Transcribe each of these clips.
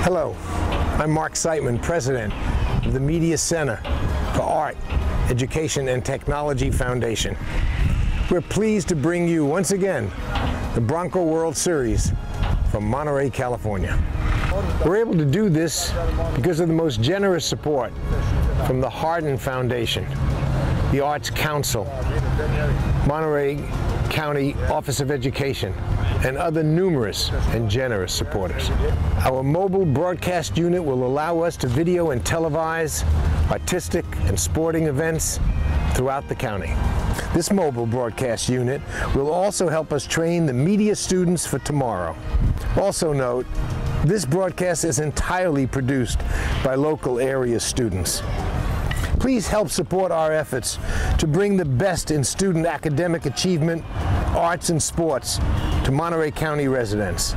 Hello, I'm Mark Seitman, President of the Media Center for Art, Education, and Technology Foundation. We're pleased to bring you once again the Bronco World Series from Monterey, California. We're able to do this because of the most generous support from the Hardin Foundation, the Arts Council, Monterey County Office of Education, and other numerous and generous supporters. Our mobile broadcast unit will allow us to video and televise artistic and sporting events throughout the county. This mobile broadcast unit will also help us train the media students for tomorrow. Also note, this broadcast is entirely produced by local area students. Please help support our efforts to bring the best in student academic achievement, arts, and sports to Monterey County residents.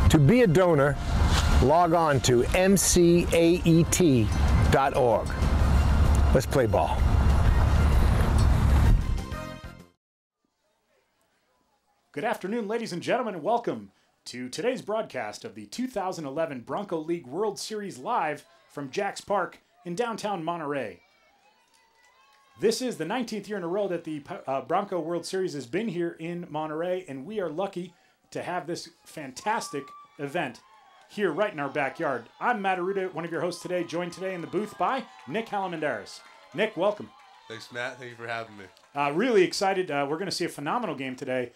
To be a donor, log on to MCAET.org. Let's play ball. Good afternoon, ladies and gentlemen, and welcome to today's broadcast of the 2011 Bronco League World Series live from Jack's Park in downtown Monterey. This is the 19th year in a row that the Bronco World Series has been here in Monterey, and we are lucky to have this fantastic event here right in our backyard. I'm Matt Arruda, one of your hosts today, joined today in the booth by Nick Halamandaris. Nick, welcome. Thanks, Matt. Thank you for having me. Really excited. We're going to see a phenomenal game today.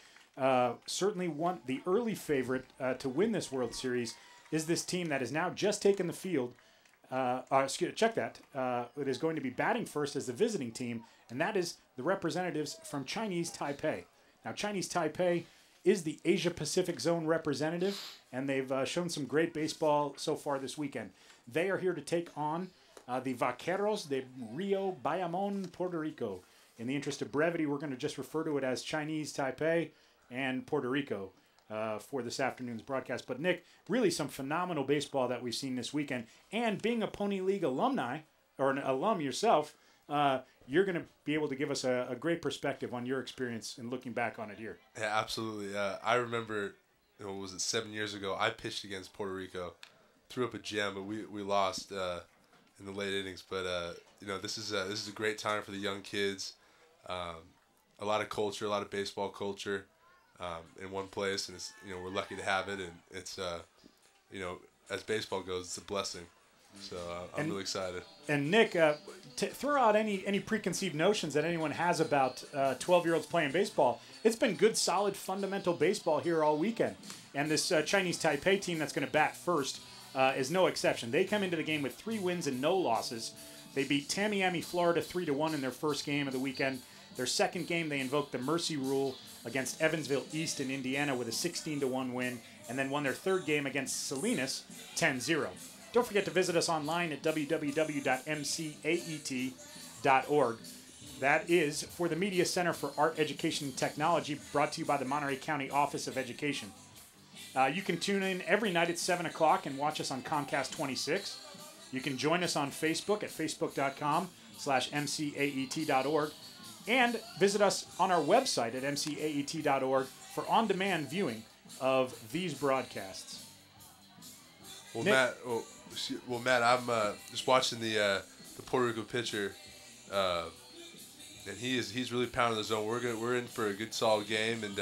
Certainly the early favorite to win this World Series is this team that has now just taken the field. Check that. It is going to be batting first as the visiting team, and that is the representatives from Chinese Taipei. Now, Chinese Taipei is the Asia-Pacific Zone representative, and they've shown some great baseball so far this weekend. They are here to take on the Vaqueros de Rio Bayamon, Puerto Rico. In the interest of brevity, we're going to just refer to it as Chinese Taipei and Puerto Rico for this afternoon's broadcast. But Nick, really some phenomenal baseball that we've seen this weekend. And being a Pony League alumni, or an alum yourself, you're going to be able to give us a great perspective on your experience and looking back on it here. Yeah, absolutely. I remember, was it 7 years ago, I pitched against Puerto Rico, threw up a gem, but we lost in the late innings. But this is a great time for the young kids. A lot of culture, a lot of baseball culture. In one place, and it's, we're lucky to have it, and it's as baseball goes, it's a blessing. So I'm really excited. And Nick, throw out any preconceived notions that anyone has about 12-year-olds playing baseball. It's been good, solid, fundamental baseball here all weekend, and this Chinese Taipei team that's going to bat first is no exception. They come into the game with 3 wins and no losses. They beat Tamiami, Florida 3-1 in their first game of the weekend. Their second game, they invoked the mercy rule against Evansville East in Indiana with a 16-1 win, and then won their third game against Salinas 10-0. Don't forget to visit us online at www.mcaet.org. That is for the Media Center for Art, Education, and Technology, brought to you by the Monterey County Office of Education. You can tune in every night at 7 o'clock and watch us on Comcast 26. You can join us on Facebook at facebook.com/mcaet.org. And visit us on our website at mcaet.org for on-demand viewing of these broadcasts. Well, Nick? Matt, I'm just watching the Puerto Rico pitcher, and he's really pounding the zone. We're in for a good, solid game, and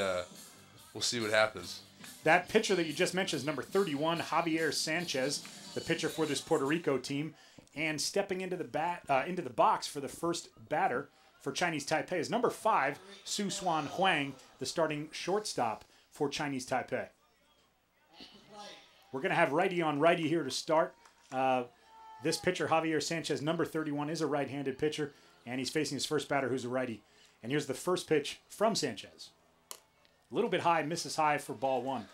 we'll see what happens. That pitcher that you just mentioned is number 31, Javier Sanchez, the pitcher for this Puerto Rico team, and stepping into the box for the first batter for Chinese Taipei is number 5, Su Swan Huang, the starting shortstop for Chinese Taipei. We're going to have righty on righty here to start. This pitcher, Javier Sanchez, number 31, is a right-handed pitcher, and he's facing his first batter, who's a righty. And here's the first pitch from Sanchez. A little bit high, misses high for ball 1.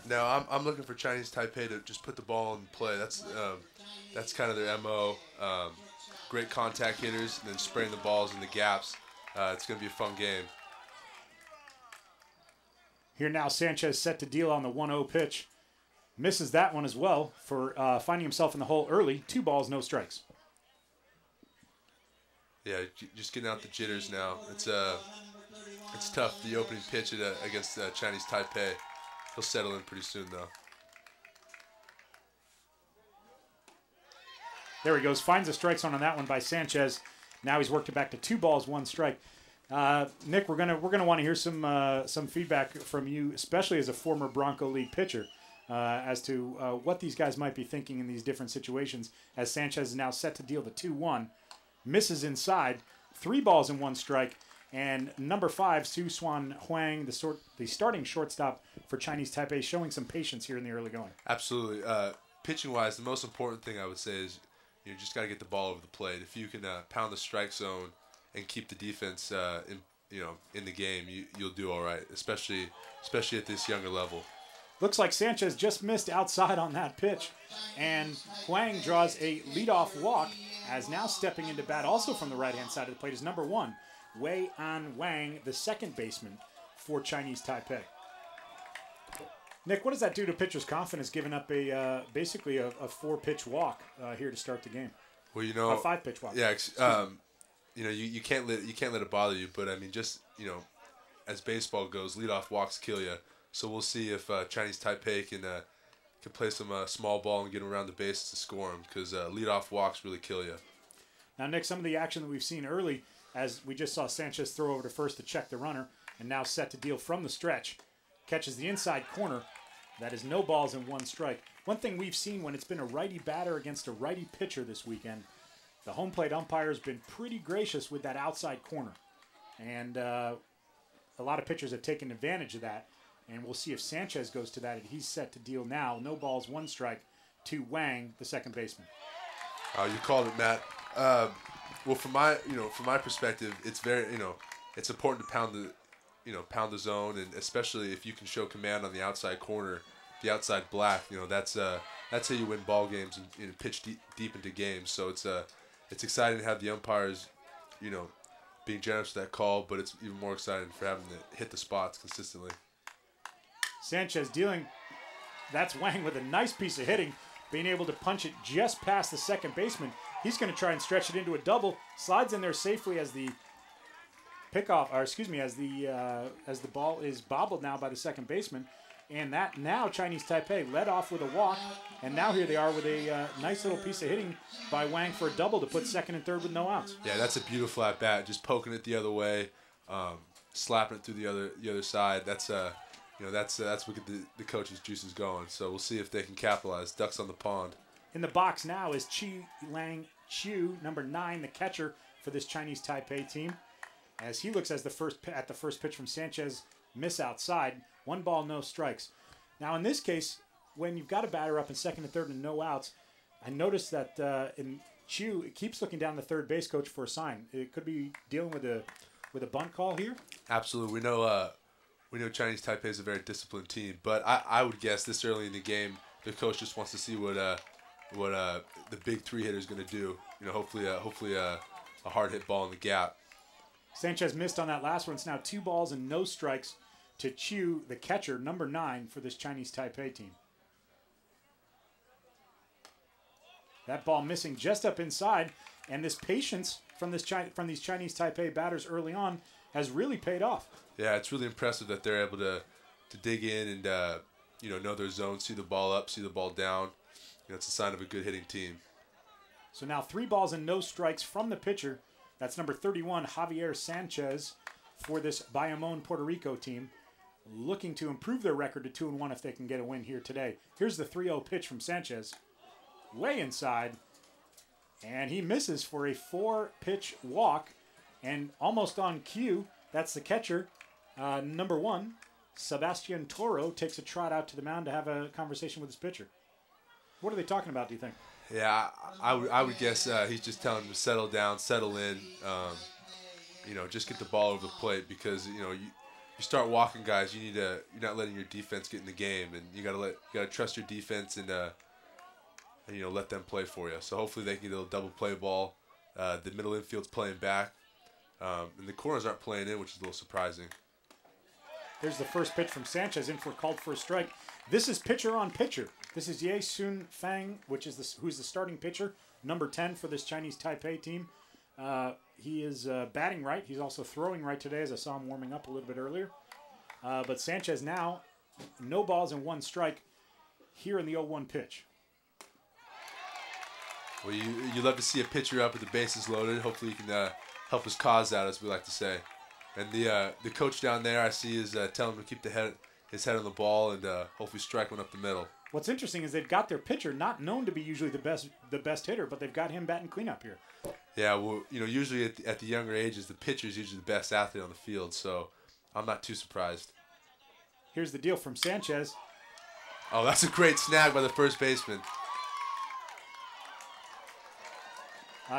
Now, I'm looking for Chinese Taipei to just put the ball in play. That's kind of their MO. Great contact hitters, and then spraying the balls in the gaps. It's going to be a fun game. Here now, Sanchez set to deal on the 1-0 pitch. Misses that one as well for finding himself in the hole early. 2 balls, no strikes. Yeah, just getting out the jitters now. It's tough, the opening pitch against Chinese Taipei. He'll settle in pretty soon, though. There he goes. Finds a strike zone on that one by Sanchez. Now he's worked it back to 2 balls, 1 strike. Nick, we're gonna want to hear some feedback from you, especially as a former Bronco League pitcher, as to what these guys might be thinking in these different situations. As Sanchez is now set to deal the 2-1, misses inside, 3 balls and 1 strike, and number 5, Su Xuan Huang, the starting shortstop for Chinese Taipei, showing some patience here in the early going. Absolutely. Pitching wise, the most important thing I would say is you just got to get the ball over the plate. If you can pound the strike zone and keep the defense in the game, you'll do all right, especially at this younger level. Looks like Sanchez just missed outside on that pitch, and Huang draws a leadoff walk, as now stepping into bat also from the right-hand side of the plate is number 1, Wei An Wang, the second baseman for Chinese Taipei. Nick, what does that do to pitcher's confidence, giving up basically a 4-pitch walk here to start the game? Well, a 5-pitch walk. Yeah, you can't let it bother you. But I mean, just as baseball goes, leadoff walks kill you. So we'll see if Chinese Taipei can play some small ball and get around the bases to score them, because leadoff walks really kill you. Now, Nick, some of the action that we've seen early, as we just saw Sanchez throw over to first to check the runner, and now set to deal from the stretch. Catches the inside corner. That is no balls and 1 strike. One thing we've seen when it's been a righty batter against a righty pitcher this weekend, the home plate umpire has been pretty gracious with that outside corner. And a lot of pitchers have taken advantage of that. And we'll see if Sanchez goes to that, and he's set to deal now. No balls, 1 strike to Wang, the second baseman. You called it, Matt. Well, from my perspective, it's very, it's important to pound the zone, and especially if you can show command on the outside corner, the outside black. That's how you win ball games and pitch deep into games. So it's exciting to have the umpires, being generous with that call, but it's even more exciting for having to hit the spots consistently. Sanchez dealing. That's Wang with a nice piece of hitting, being able to punch it just past the second baseman. He's going to try and stretch it into a double. Slides in there safely as the as the ball is bobbled now by the second baseman. And that now Chinese Taipei led off with a walk, and now here they are with a nice little piece of hitting by Wang for a double to put second and third with no outs. Yeah, that's a beautiful at bat. Just poking it the other way, slapping it through the other side. That's what get the coach's juices going. So we'll see if they can capitalize. Ducks on the pond. In the box now is Chi Lang Chiu, number 9, the catcher for this Chinese Taipei team, as he looks at the first pitch from Sanchez, miss outside. 1 ball, no strikes. Now, in this case, when you've got a batter up in second and third and no outs, I noticed that in Chiu, it keeps looking down the third base coach for a sign. It could be dealing with a bunt call here. Absolutely, we know Chinese Taipei is a very disciplined team, but I would guess this early in the game, the coach just wants to see what the big 3 hitter is going to do. Hopefully a hard hit ball in the gap. Sanchez missed on that last one. It's now 2 balls and no strikes to Chiu, the catcher, number 9 for this Chinese Taipei team. That ball missing just up inside, and this patience from these Chinese Taipei batters early on has really paid off. Yeah, it's really impressive that they're able to dig in and know their zone, see the ball up, see the ball down. It's a sign of a good hitting team. So now 3 balls and no strikes from the pitcher. That's number 31, Javier Sanchez, for this Bayamon, Puerto Rico team, looking to improve their record to 2-1 if they can get a win here today. Here's the 3-0 pitch from Sanchez, way inside, and he misses for a 4-pitch walk, and almost on cue, that's the catcher, number 1, Sebastian Toro, takes a trot out to the mound to have a conversation with his pitcher. What are they talking about, do you think? Yeah, I would guess he's just telling him to settle down, settle in, just get the ball over the plate, because you start walking guys, you're not letting your defense get in the game, and you gotta trust your defense and let them play for you. So hopefully they can get a little double play ball. The middle infield's playing back, and the corners aren't playing in, which is a little surprising. Here's the first pitch from Sanchez, in for a called for a strike. This is pitcher on pitcher. This is Ye Sun Fang, who's the starting pitcher, number 10 for this Chinese Taipei team. He is batting right. He's also throwing right today, as I saw him warming up a little bit earlier. But Sanchez now, no balls and 1 strike here in the 0-1 pitch. Well, you love to see a pitcher up with the bases loaded. Hopefully you can help his cause out, as we like to say. And the coach down there, I see, is telling him to keep his head on the ball and hopefully strike one up the middle. What's interesting is they've got their pitcher, not known to be usually the best hitter, but they've got him batting cleanup here. Yeah, well, usually at the younger ages, the pitcher is usually the best athlete on the field, so I'm not too surprised. Here's the deal from Sanchez. Oh, that's a great snag by the first baseman.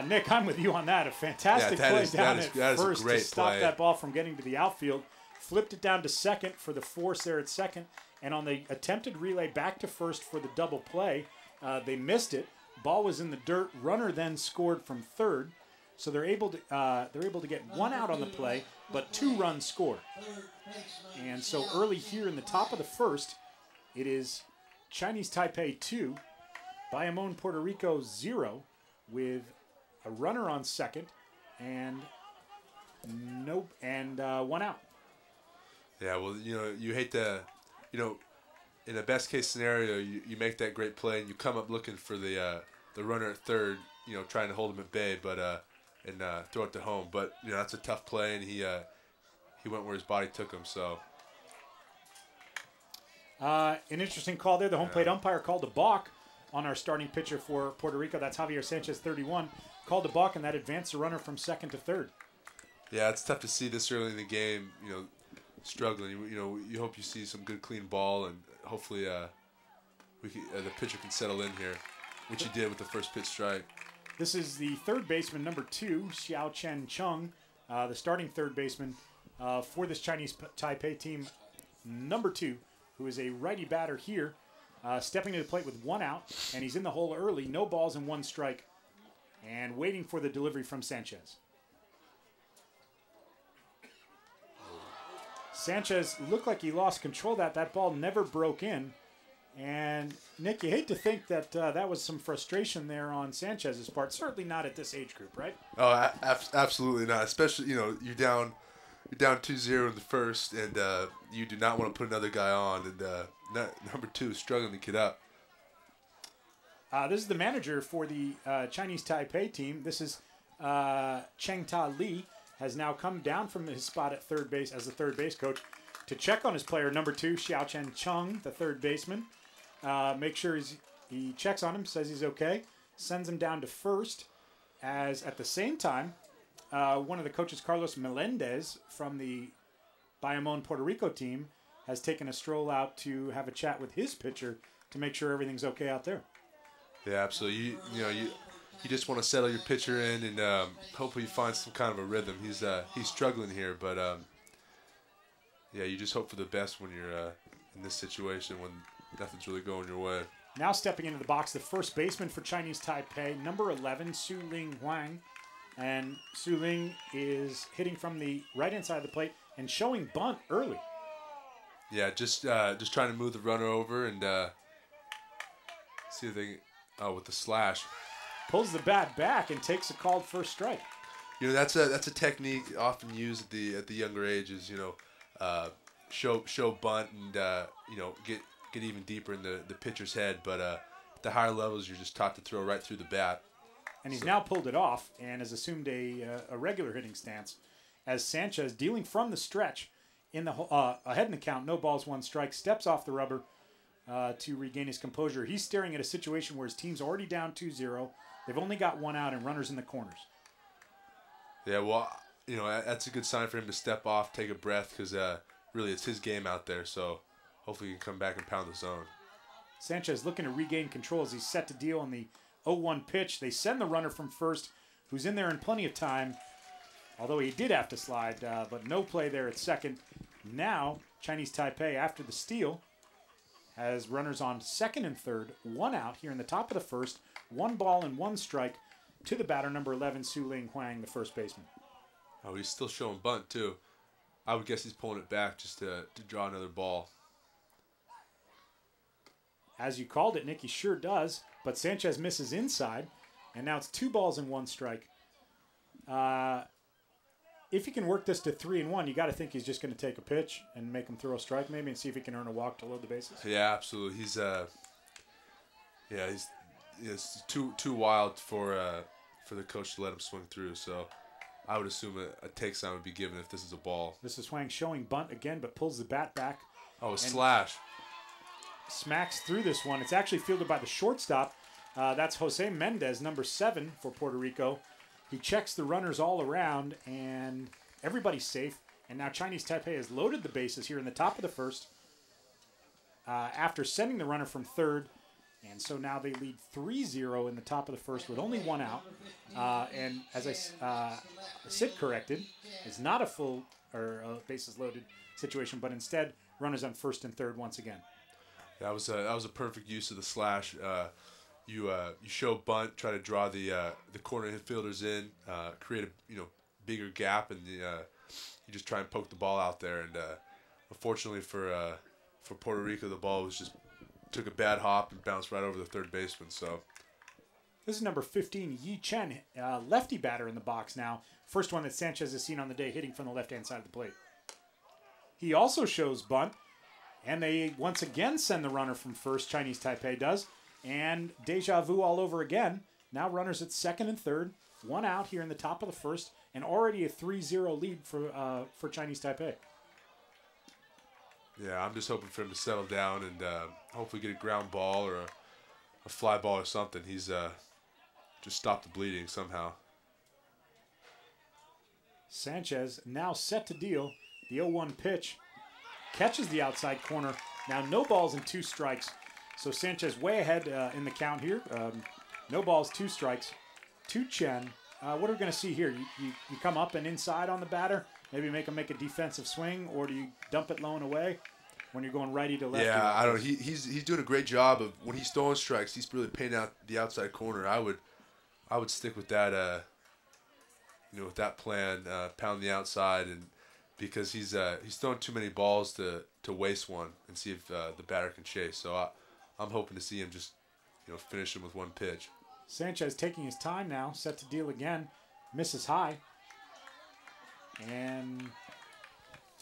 Nick, I'm with you on that. A fantastic play down at first to stop that ball from getting to the outfield. Flipped it down to second for the force there at second. And on the attempted relay back to first for the double play, they missed it. Ball was in the dirt. Runner then scored from third. So they're able to get one out on the play, but 2 runs scored. And so early here in the top of the first, it is Chinese Taipei 2, Bayamon, Puerto Rico 0, with a runner on second and one out. Yeah, well, you hate to, in a best case scenario, you make that great play and you come up looking for the runner at third, trying to hold him at bay, but and throw it to home. But that's a tough play, and he went where his body took him. So an interesting call there. The home plate umpire called a balk on our starting pitcher for Puerto Rico. That's Javier Sanchez, 31. Called a balk, and that advanced the runner from second to third. Yeah, it's tough to see this early in the game. Struggling. You hope you see some good clean ball, and hopefully the pitcher can settle in here, which he did with the first pitch strike. This is the third baseman, number 2, Xiao Chen Chung, the starting third baseman for this Chinese Taipei team, number 2, who is a righty batter here, stepping to the plate with 1 out, and he's in the hole early, no balls and 1 strike, and waiting for the delivery from Sanchez. Sanchez looked like he lost control of that ball never broke in. And, Nick, you hate to think that that was some frustration there on Sanchez's part. Certainly not at this age group, right? Oh, absolutely not. Especially, you're down 2-0 in the first, and you do not want to put another guy on. And number 2 is struggling to get up. This is the manager for the Chinese Taipei team. This is Cheng Ta Li, has now come down from his spot at third base as the third base coach to check on his player, number 2, Xiao Chen Chung, the third baseman. Make sure he checks on him, says he's okay, sends him down to first, as at the same time, one of the coaches, Carlos Melendez, from the Bayamon, Puerto Rico team, has taken a stroll out to have a chat with his pitcher to make sure everything's okay out there. Yeah, absolutely. You just want to settle your pitcher in and hopefully he finds some kind of a rhythm. He's struggling here, but yeah, you just hope for the best when you're in this situation when nothing's really going your way. Now stepping into the box, the first baseman for Chinese Taipei, number 11, Su Ling Huang. And Su Ling is hitting from the right-hand side of the plate and showing bunt early. Yeah, just trying to move the runner over and see if they with the slash. Pulls the bat back and takes a called first strike. That's a technique often used at the younger ages. Show bunt and get even deeper in the pitcher's head. But at the higher levels, you're just taught to throw right through the bat. And he's now pulled it off and has assumed a regular hitting stance as Sanchez, dealing from the stretch in the ahead in the count, no balls, 1 strike, steps off the rubber to regain his composure. He's staring at a situation where his team's already down 2-0. They've only got 1 out and runners in the corners. Yeah, well, that's a good sign for him to step off, take a breath, because really it's his game out there. So hopefully he can come back and pound the zone. Sanchez looking to regain control as he's set to deal on the 0-1 pitch. They send the runner from first, who's in there in plenty of time, although he did have to slide, but no play there at second. Now, Chinese Taipei, after the steal, has runners on second and third, 1 out here in the top of the first, 1 ball and 1 strike to the batter, number 11, Su Ling Huang, the first baseman. Oh, he's still showing bunt, too. I would guess he's pulling it back just to draw another ball. As you called it, Nick, he sure does, but Sanchez misses inside, and now it's 2 balls and 1 strike. If he can work this to 3-1, you got to think he's just going to take a pitch and make him throw a strike maybe and see if he can earn a walk to load the bases. Yeah, absolutely. He's it's too wild for the coach to let him swing through. So I would assume a takedown would be given if this is a ball. This is Huang showing bunt again, but pulls the bat back. Oh, a slash. Smacks through this one. It's actually fielded by the shortstop. That's Jose Mendez, number 7 for Puerto Rico. He checks the runners all around, and everybody's safe. And now Chinese Taipei has loaded the bases here in the top of the first after sending the runner from third. And so now they lead 3-0 in the top of the first with only 1 out. And as Sid corrected, it's not a full or bases loaded situation, but instead runners on first and third once again. That was a perfect use of the slash. You show bunt, try to draw the corner infielders in, create a bigger gap, and you just try and poke the ball out there. And unfortunately for Puerto Rico, the ball took a bad hop and bounced right over the third baseman. So this is number 15, Yi Chen, lefty batter in the box now. First one that Sanchez has seen on the day, hitting from the left-hand side of the plate. He also shows bunt, and they once again send the runner from first, Chinese Taipei does, and deja vu all over again. Now runners at second and third, 1 out here in the top of the first, and already a 3-0 lead for Chinese Taipei. Yeah, I'm just hoping for him to settle down and hopefully get a ground ball or a fly ball or something. He's just stopped the bleeding somehow. Sanchez now set to deal. The 0-1 pitch catches the outside corner. Now no balls and 2 strikes. So Sanchez way ahead in the count here. No balls, 2 strikes. To Chen. What are we going to see here? You come up and inside on the batter, maybe make him make a defensive swing, or do you dump it low and away when you're going righty to lefty? Yeah, I don't know. He's doing a great job of when he's throwing strikes. He's really painting out the outside corner. I would stick with that. With that plan, pound the outside, and because he's throwing too many balls to waste one and see if the batter can chase. So I'm hoping to see him just finish him with 1 pitch. Sanchez taking his time now, set to deal again, misses high. And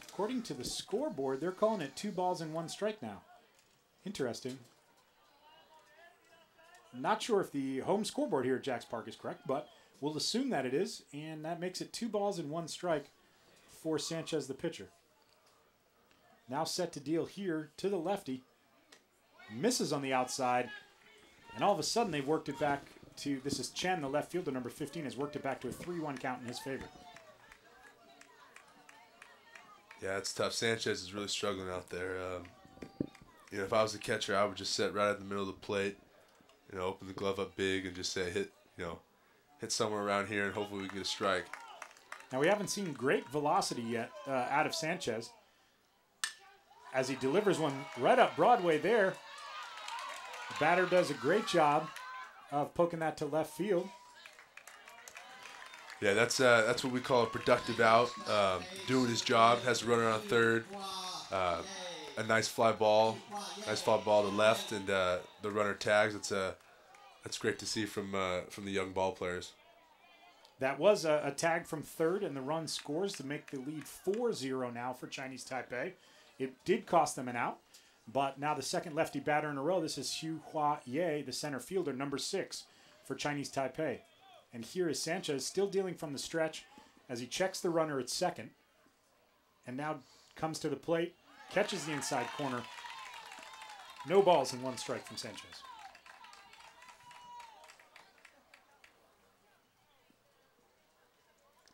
according to the scoreboard, they're calling it 2 balls and 1 strike now. Interesting. Not sure if the home scoreboard here at Jacks Park is correct, but we'll assume that it is, and that makes it 2 balls and 1 strike for Sanchez, the pitcher. Now set to deal here to the lefty. Misses on the outside. And all of a sudden, they've worked it back to, this is Chen, the left fielder, number 15, has worked it back to a 3-1 count in his favor. Yeah, it's tough. Sanchez is really struggling out there. If I was the catcher, I would just sit right at the middle of the plate, open the glove up big and just say hit somewhere around here and hopefully we can get a strike. Now, we haven't seen great velocity yet out of Sanchez as he delivers one right up Broadway there. The batter does a great job of poking that to left field. Yeah, that's what we call a productive out. Doing his job, has a runner on third. A nice fly ball to left, and the runner tags. That's great to see from the young ball players. That was a tag from third, and the run scores to make the lead 4-0 now for Chinese Taipei. It did cost them an out. But now the second lefty batter in a row. This is Hugh Hua Ye, the center fielder, number 6 for Chinese Taipei. And here is Sanchez still dealing from the stretch as he checks the runner at second. And now comes to the plate, catches the inside corner. No balls and 1 strike from Sanchez.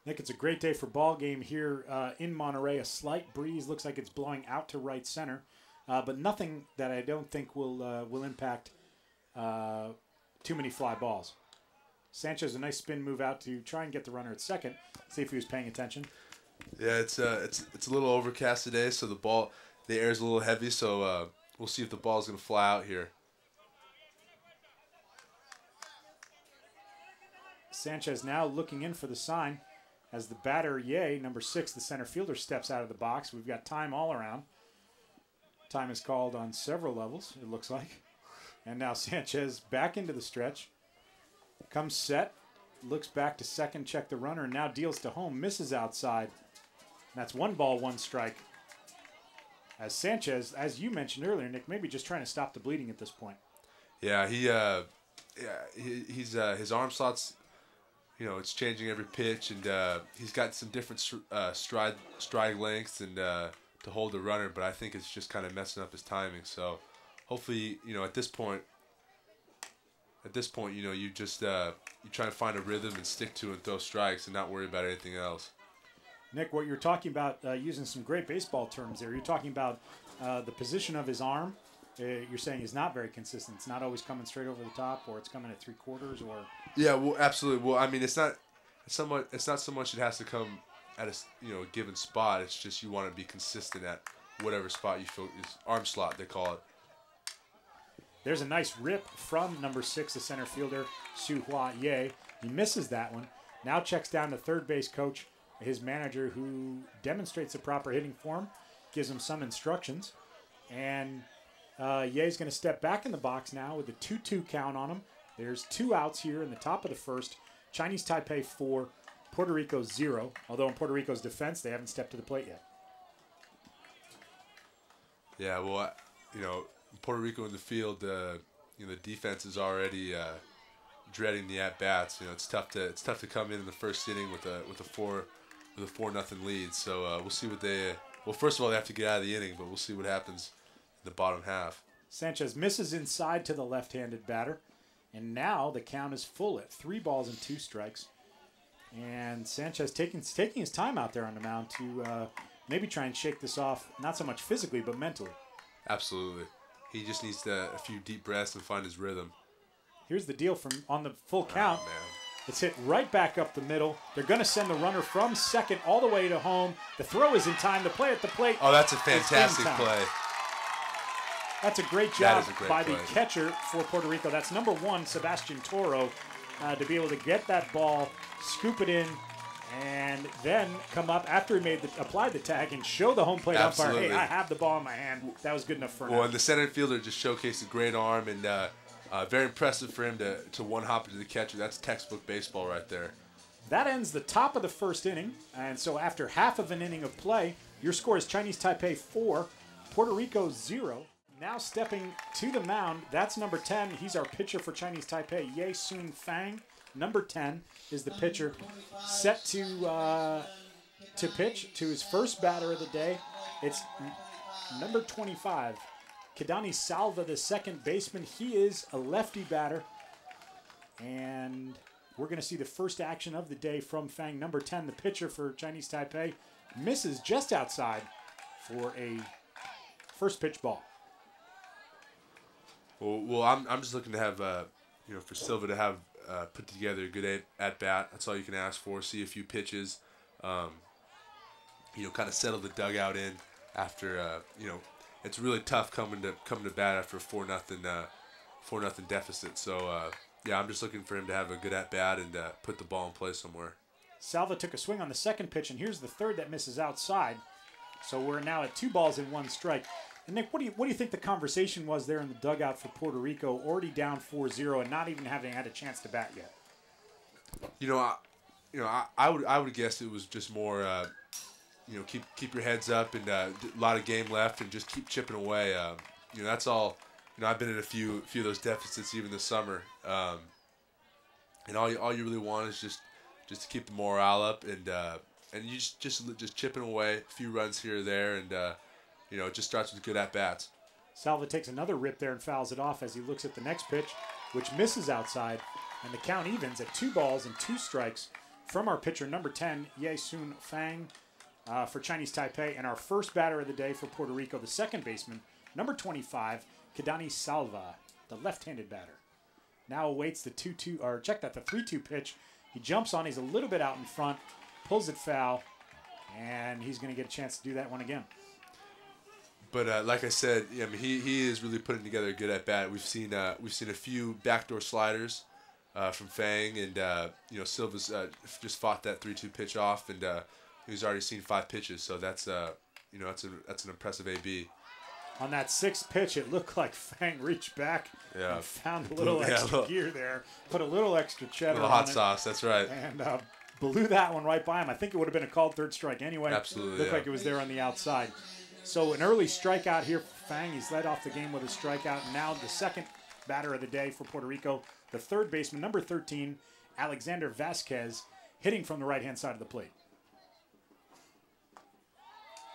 Nick, it's a great day for ball game here in Monterey. A slight breeze, looks like it's blowing out to right center. But nothing that I don't think will impact too many fly balls. Sanchez, a nice spin move out to try and get the runner at second. See if he was paying attention. Yeah, it's a little overcast today, so the air is a little heavy. So we'll see if the ball is going to fly out here. Sanchez now looking in for the sign as the batter, Ye, number 6, the center fielder, steps out of the box. We've got time all around. Time is called on several levels, it looks like. And now Sanchez back into the stretch. Comes set, looks back to second, check the runner, and now deals to home, misses outside. And that's 1 ball, 1 strike. As Sanchez, as you mentioned earlier, Nick, maybe just trying to stop the bleeding at this point. Yeah, he's his arm slots. It's changing every pitch, and he's got some different stride lengths and to hold the runner. But I think it's just kind of messing up his timing. So hopefully, at this point, you just you try to find a rhythm and stick to and throw strikes and not worry about anything else. Nick, what you're talking about, using some great baseball terms there, you're talking about the position of his arm. You're saying is not very consistent. It's not always coming straight over the top, or it's coming at 3/4, or. Yeah, well, absolutely. Well, I mean, it's not so much it has to come at a given spot. It's just you want to be consistent at whatever spot you feel is arm slot, they call it. There's a nice rip from number 6, the center fielder, Su-Hua Ye. He misses that one. Now checks down to third base coach, his manager, who demonstrates the proper hitting form, gives him some instructions, and Ye's going to step back in the box now with a 2-2 count on him. There's 2 outs here in the top of the first. Chinese Taipei 4, Puerto Rico 0. Although in Puerto Rico's defense, they haven't stepped to the plate yet. Yeah, well, Puerto Rico in the field, the defense is already dreading the at bats. It's tough to come in the first inning with a 4-0 lead. So we'll see what they. Well, first of all, they have to get out of the inning, but we'll see what happens in the bottom half. Sanchez misses inside to the left-handed batter, and now the count is full at 3 balls and 2 strikes. And Sanchez taking his time out there on the mound to maybe try and shake this off, not so much physically but mentally. Absolutely. He just needs a few deep breaths and find his rhythm. Here's the deal from on the full count. Oh, man. It's hit right back up the middle. They're going to send the runner from second all the way to home. The throw is in time. The play at the plate. Oh, that's a fantastic play. That's a great job by play. The catcher for Puerto Rico. That's number 1, Sebastian Toro, to be able to get that ball, scoop it in, and then come up after he applied the tag and show the home plate umpire, hey, I have the ball in my hand. That was good enough for him. Well, and the center fielder just showcased a great arm, and very impressive for him to one-hop into the catcher. That's textbook baseball right there. That ends the top of the first inning, and so after half of an inning of play, your score is Chinese Taipei 4, Puerto Rico 0. Now stepping to the mound, that's number 10. He's our pitcher for Chinese Taipei, Ye Sun Fang. Number 10 is the pitcher, set to pitch to his first batter of the day. It's number 25, Kidani Salva, the second baseman. He is a lefty batter, and we're going to see the first action of the day from Fang. Number 10, the pitcher for Chinese Taipei, misses just outside for a first pitch ball. Well, I'm just looking to have for Silva to have put together a good at bat. That's all you can ask for. See a few pitches, kind of settle the dugout in after it's really tough coming to bat after a 4-0 deficit. So I'm just looking for him to have a good at bat and put the ball in play somewhere. Salva took a swing on the second pitch, and here's the third that misses outside. So we're now at 2 balls and 1 strike. And Nick, what do you think the conversation was there in the dugout for Puerto Rico, already down 4-0 and not even having had a chance to bat yet? I would guess it was just more, keep your heads up and a lot of game left and just keep chipping away. That's all. I've been in a few of those deficits even this summer, and all you really want is just to keep the morale up and you just chipping away, a few runs here or there, and it just starts with good at-bats. Salva takes another rip there and fouls it off as he looks at the next pitch, which misses outside, and the count evens at 2 balls and 2 strikes from our pitcher, number 10, Ye Sun Fang, for Chinese Taipei, and our first batter of the day for Puerto Rico, the second baseman, number 25, Kidani Salva, the left-handed batter. Now awaits the 3-2 pitch. He jumps on, he's a little bit out in front, pulls it foul, and he's going to get a chance to do that one again. But like I said, he is really putting together a good at bat. We've seen a few backdoor sliders from Fang, and Silva's just fought that 3-2 pitch off, and he's already seen 5 pitches. So that's that's an impressive AB. On that 6th pitch, it looked like Fang reached back and found a little extra gear there, put a little extra cheddar on it. Hot sauce, that's right. And blew that one right by him. I think it would have been a called third strike anyway. Absolutely, looked like it was there on the outside. So an early strikeout here for Fang. He's led off the game with a strikeout. And now the second batter of the day for Puerto Rico, the third baseman, number 13, Alexander Vasquez, hitting from the right-hand side of the plate.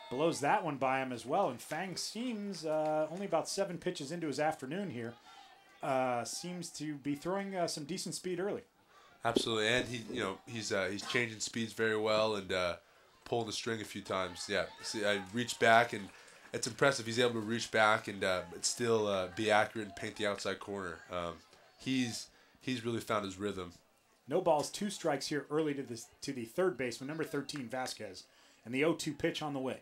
Blows that one by him as well, and Fang seems only about 7 pitches into his afternoon here. Seems to be throwing some decent speed early. Absolutely, and he's changing speeds very well and pulling the string a few times. Yeah, see, I reach back, and it's impressive. He's able to reach back and still be accurate and paint the outside corner. He's really found his rhythm. No balls, 2 strikes here early to the third baseman, number 13, Vasquez, and the 0-2 pitch on the way.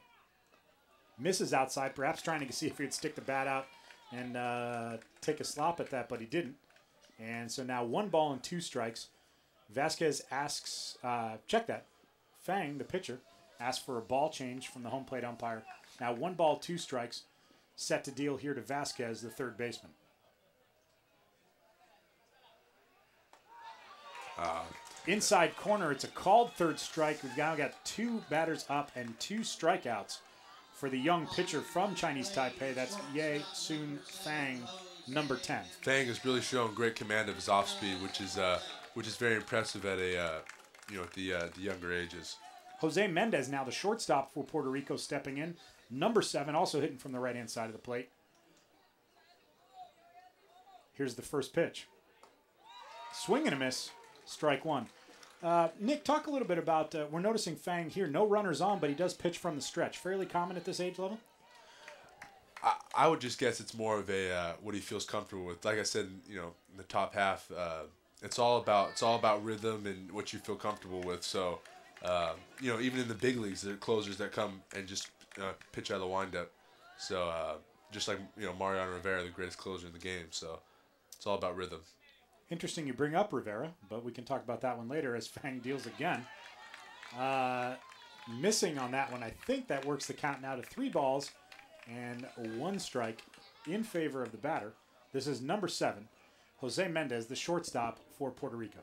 Misses outside, perhaps trying to see if he'd stick the bat out and take a slop at that, but he didn't. And so now 1 ball and 2 strikes. Vasquez asks, check that. Fang, the pitcher, asks for a ball change from the home plate umpire. Now 1 ball, 2 strikes, set to deal here to Vasquez, the third baseman. Inside corner, it's a called third strike. We've now got 2 batters up and 2 strikeouts for the young pitcher from Chinese Taipei. That's Ye Sun Fang, number 10. Fang has really shown great command of his off speed, which is very impressive at at the younger ages. Jose Mendez now the shortstop for Puerto Rico stepping in. Number 7, also hitting from the right-hand side of the plate. Here's the first pitch. Swing and a miss, strike 1. Nick, talk a little bit about, we're noticing Fang here, no runners on, but he does pitch from the stretch. Fairly common at this age level? I would just guess it's more of a what he feels comfortable with. Like I said, in the top half, it's all about rhythm and what you feel comfortable with. So, even in the big leagues, there are closers that come and just pitch out of the windup. So, just like Mariano Rivera, the greatest closer in the game. So, it's all about rhythm. Interesting you bring up Rivera, but we can talk about that one later as Fang deals again. Missing on that one. I think that works the count now to 3 balls and 1 strike in favor of the batter. This is number 7, Jose Mendez, the shortstop for Puerto Rico.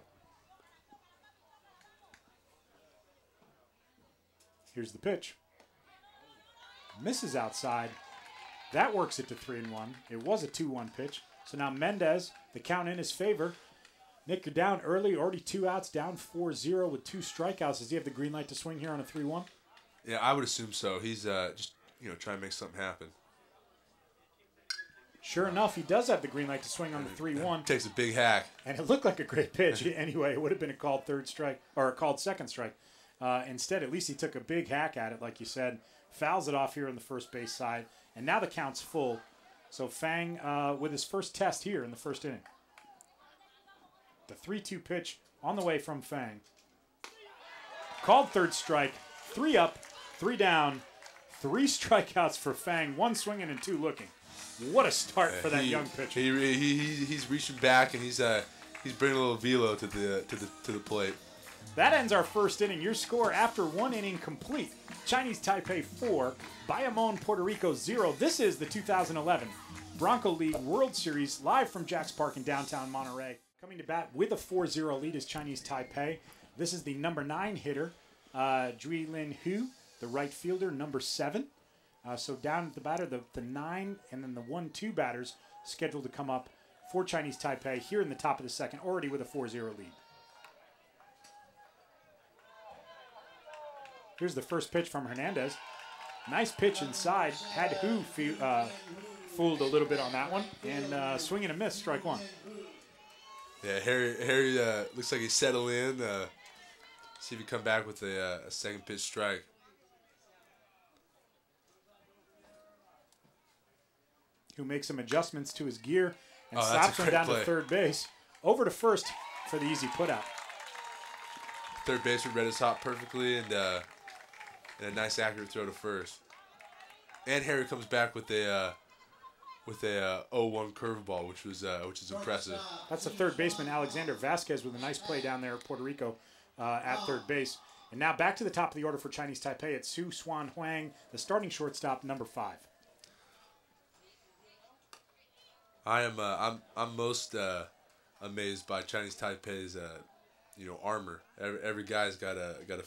Here's the pitch. Misses outside. That works it to 3-1. It was a 2-1 pitch. So now Mendez, the count in his favor. Nick, you're down early, already 2 outs, down 4-0 with 2 strikeouts. Does he have the green light to swing here on a 3-1? Yeah, I would assume so. He's just trying to make something happen. Sure enough, he does have the green light to swing on the 3-1. Takes a big hack. And it looked like a great pitch. Anyway, it would have been a called third strike, or a called second strike. Instead, at least he took a big hack at it, like you said. Fouls it off here on the first base side. And now the count's full. So Fang with his first test here in the first inning. The 3-2 pitch on the way from Fang. Called third strike. 3 up, 3 down, 3 strikeouts for Fang. 1 swinging and 2 looking. What a start for that young pitcher. He's reaching back and he's bringing a little velo to the plate. That ends our first inning. Your score after 1 inning complete. Chinese Taipei 4, Bayamon, Puerto Rico 0. This is the 2011 Bronco League World Series live from Jack's Park in downtown Monterey. Coming to bat with a 4-0 lead is Chinese Taipei. This is the number 9 hitter, Juilin Hu, the right fielder, number 7. So down at the batter, the 9 and then the 1-2 batters scheduled to come up for Chinese Taipei here in the top of the second, already with a 4-0 lead. Here's the first pitch from Hernandez. Nice pitch inside. Had Hu fooled a little bit on that one. And swing and a miss, strike 1. Yeah, Harry looks like he's settled in. See if he come back with a second pitch strike. Who makes some adjustments to his gear and slaps him down to third base. Over to first for the easy putout. Third baseman read his hop perfectly and a nice accurate throw to first. And Harry comes back with a 0-1 curveball, which is impressive. That's the third baseman Alexander Vasquez with a nice play down there at Puerto Rico at third base. And now back to the top of the order for Chinese Taipei. It's Su Swan Huang, the starting shortstop, number 5. I'm most amazed by Chinese Taipei's armor. Every guy's got a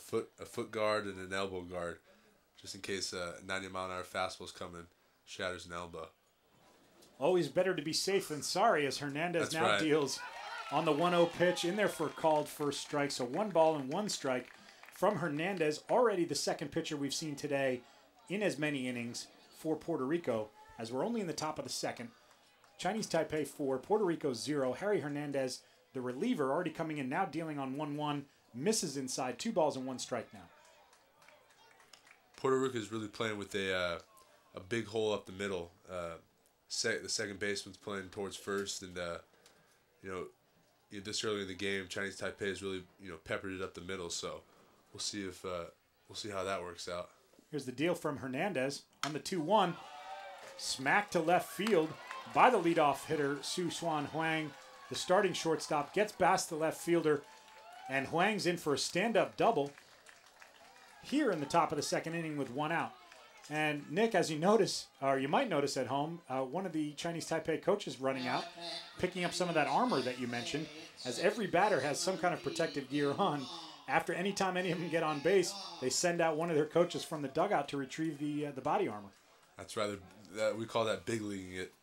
foot guard and an elbow guard, just in case 90-mile-an-hour fastball's coming, shatters an elbow. Always better to be safe than sorry, as Hernandez deals on the 1-0 pitch, in there for a called first strike. So 1 ball and 1 strike from Hernandez, already the second pitcher we've seen today in as many innings for Puerto Rico, as we're only in the top of the second. Chinese Taipei 4, Puerto Rico 0. Harry Hernandez, the reliever, already coming in now, dealing on 1-1, misses inside, 2 balls and 1 strike now. Puerto Rico is really playing with a big hole up the middle. The second baseman's playing towards first, and this early in the game, Chinese Taipei has really peppered it up the middle. So we'll see how that works out. Here's the deal from Hernandez on the 2-1, smacked to left field by the leadoff hitter Su Xuan Huang. The starting shortstop gets past the left fielder, and Huang's in for a stand-up double here in the top of the second inning with 1 out. And Nick, as you notice, or you might notice at home, one of the Chinese Taipei coaches running out, picking up some of that armor that you mentioned, as every batter has some kind of protective gear on. After any time any of them get on base, they send out one of their coaches from the dugout to retrieve the body armor. That's right. We call that big leaguing it.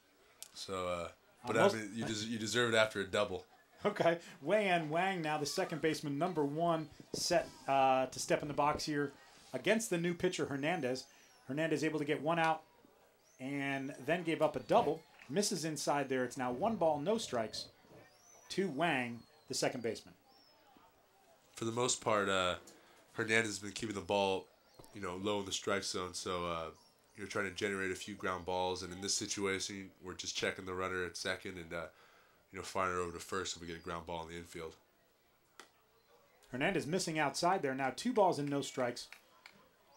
So, I mean, you deserve it after a double. Okay. Wei-An Wang now, the second baseman, number 1, set to step in the box here against the new pitcher Hernandez. Hernandez able to get 1 out and then gave up a double. Misses inside there. It's now 1 ball, no strikes to Wang, the second baseman. For the most part, Hernandez has been keeping the ball, low in the strike zone. So you're trying to generate a few ground balls. And in this situation, we're just checking the runner at second and firing it over to first if we get a ground ball in the infield. Hernandez missing outside there. Now 2 balls and no strikes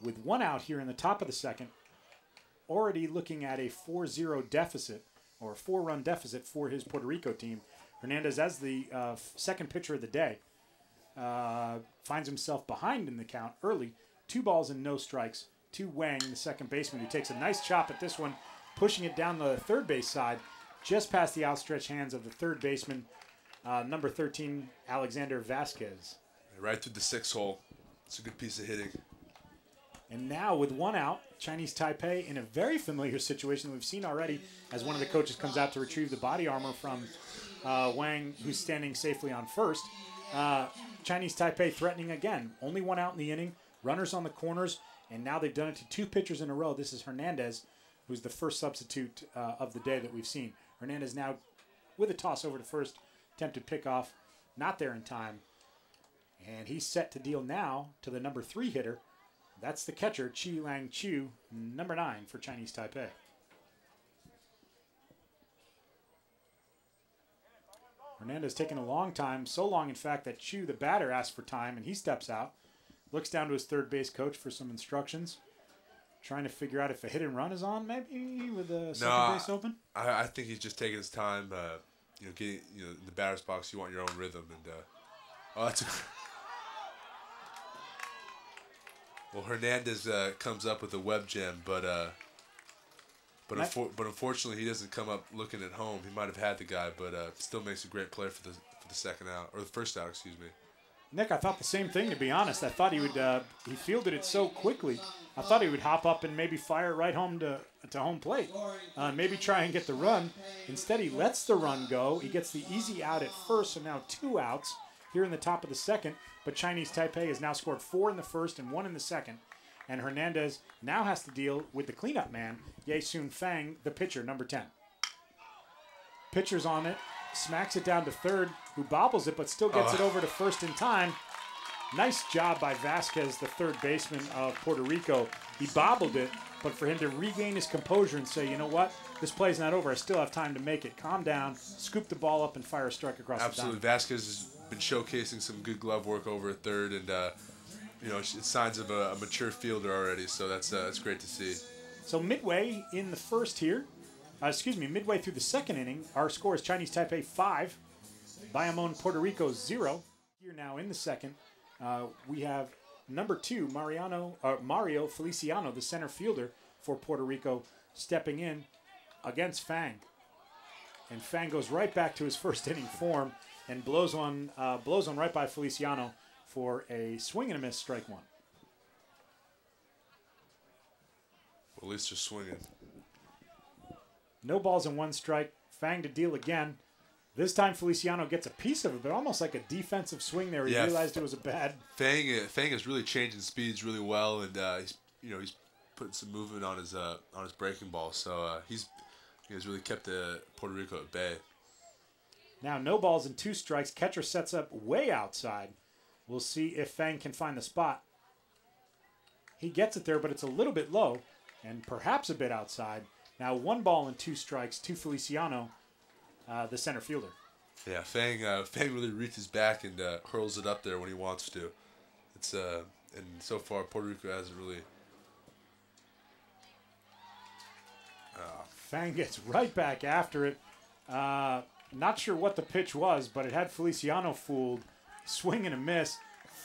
with 1 out here in the top of the second. Already looking at a 4-0 deficit, or a 4-run deficit for his Puerto Rico team. Hernandez, as the second pitcher of the day, finds himself behind in the count early. 2 balls and no strikes to Wang, the second baseman, who takes a nice chop at this one, pushing it down the third base side, just past the outstretched hands of the third baseman, number 13, Alexander Vasquez. Right through the 6 hole. It's a good piece of hitting. And now with 1 out, Chinese Taipei in a very familiar situation that we've seen already, as one of the coaches comes out to retrieve the body armor from Wang, who's standing safely on first. Chinese Taipei threatening again. Only 1 out in the inning. Runners on the corners. And now they've done it to 2 pitchers in a row. This is Hernandez, who's the first substitute of the day that we've seen. Hernandez now with a toss over to first. Attempted pickoff. Not there in time. And he's set to deal now to the number 3 hitter. That's the catcher, Chi Lang Chu, number 9 for Chinese Taipei. Hernandez taking a long time, so long in fact that Chu, the batter, asked for time, and he steps out. Looks down to his third base coach for some instructions. Trying to figure out if a hit and run is on, maybe, with the second base open? I think he's just taking his time. Getting in the batter's box, you want your own rhythm. And that's well, Hernandez comes up with a web gem, but unfortunately he doesn't come up looking at home. He might have had the guy, but still makes a great play for the second out, or the first out, excuse me. Nick, I thought the same thing, to be honest. I thought he would. He fielded it so quickly. I thought he would hop up and maybe fire right home to home plate, maybe try and get the run. Instead, he lets the run go. He gets the easy out at first, so now 2 outs here in the top of the second. But Chinese Taipei has now scored 4 in the first and 1 in the second. And Hernandez now has to deal with the cleanup man, Ye Sun Fang, the pitcher, number 10. Pitcher's on it, smacks it down to third, who bobbles it, but still gets it over to first in time. Nice job by Vasquez, the third baseman of Puerto Rico. He bobbled it, but for him to regain his composure and say, you know what, this play's not over, I still have time to make it. Calm down, scoop the ball up, and fire a strike across Absolutely. the diamond. Vasquez has been showcasing some good glove work over at third, and it's signs of a mature fielder already, so that's great to see. So midway in the first here, midway through the second inning, our score is Chinese Taipei 5, Bayamon, Puerto Rico 0. Here now in the second, we have number 2, Mario Feliciano, the center fielder for Puerto Rico, stepping in against Fang. And Fang goes right back to his first inning form and blows one right by Feliciano for a swing and a miss, strike 1. Well, at least you're swinging. No balls and 1 strike. Fang to deal again. This time Feliciano gets a piece of it, but almost like a defensive swing there. He realized it was a bad. Fang is really changing speeds really well, and he's putting some movement on his breaking ball. So he has really kept Puerto Rico at bay. Now no balls and 2 strikes. Catcher sets up way outside. We'll see if Fang can find the spot. He gets it there, but it's a little bit low and perhaps a bit outside. Now 1 ball and 2 strikes to Feliciano, the center fielder. Yeah, Fang really reaches back and hurls it up there when he wants to. It's and so far Puerto Rico hasn't really. Fang gets right back after it. Not sure what the pitch was, but it had Feliciano fooled. Swing and a miss.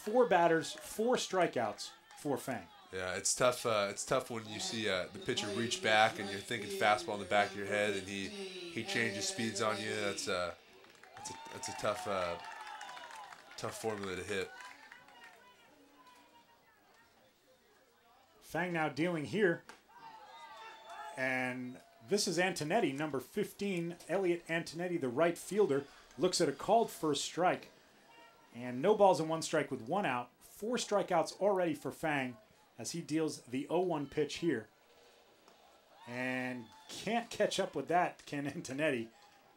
4 batters, 4 strikeouts for Fang. Yeah, it's tough. It's tough when you see the pitcher reach back and you're thinking fastball in the back of your head, and he changes speeds on you. That's a tough formula to hit. Fang now dealing here, and this is Antonetti, number 15. Elliot Antonetti, the right fielder, looks at a called first strike, and no balls and 1 strike with 1 out. 4 strikeouts already for Fang, as he deals the 0-1 pitch here. And can't catch up with that, Ken Antonetti.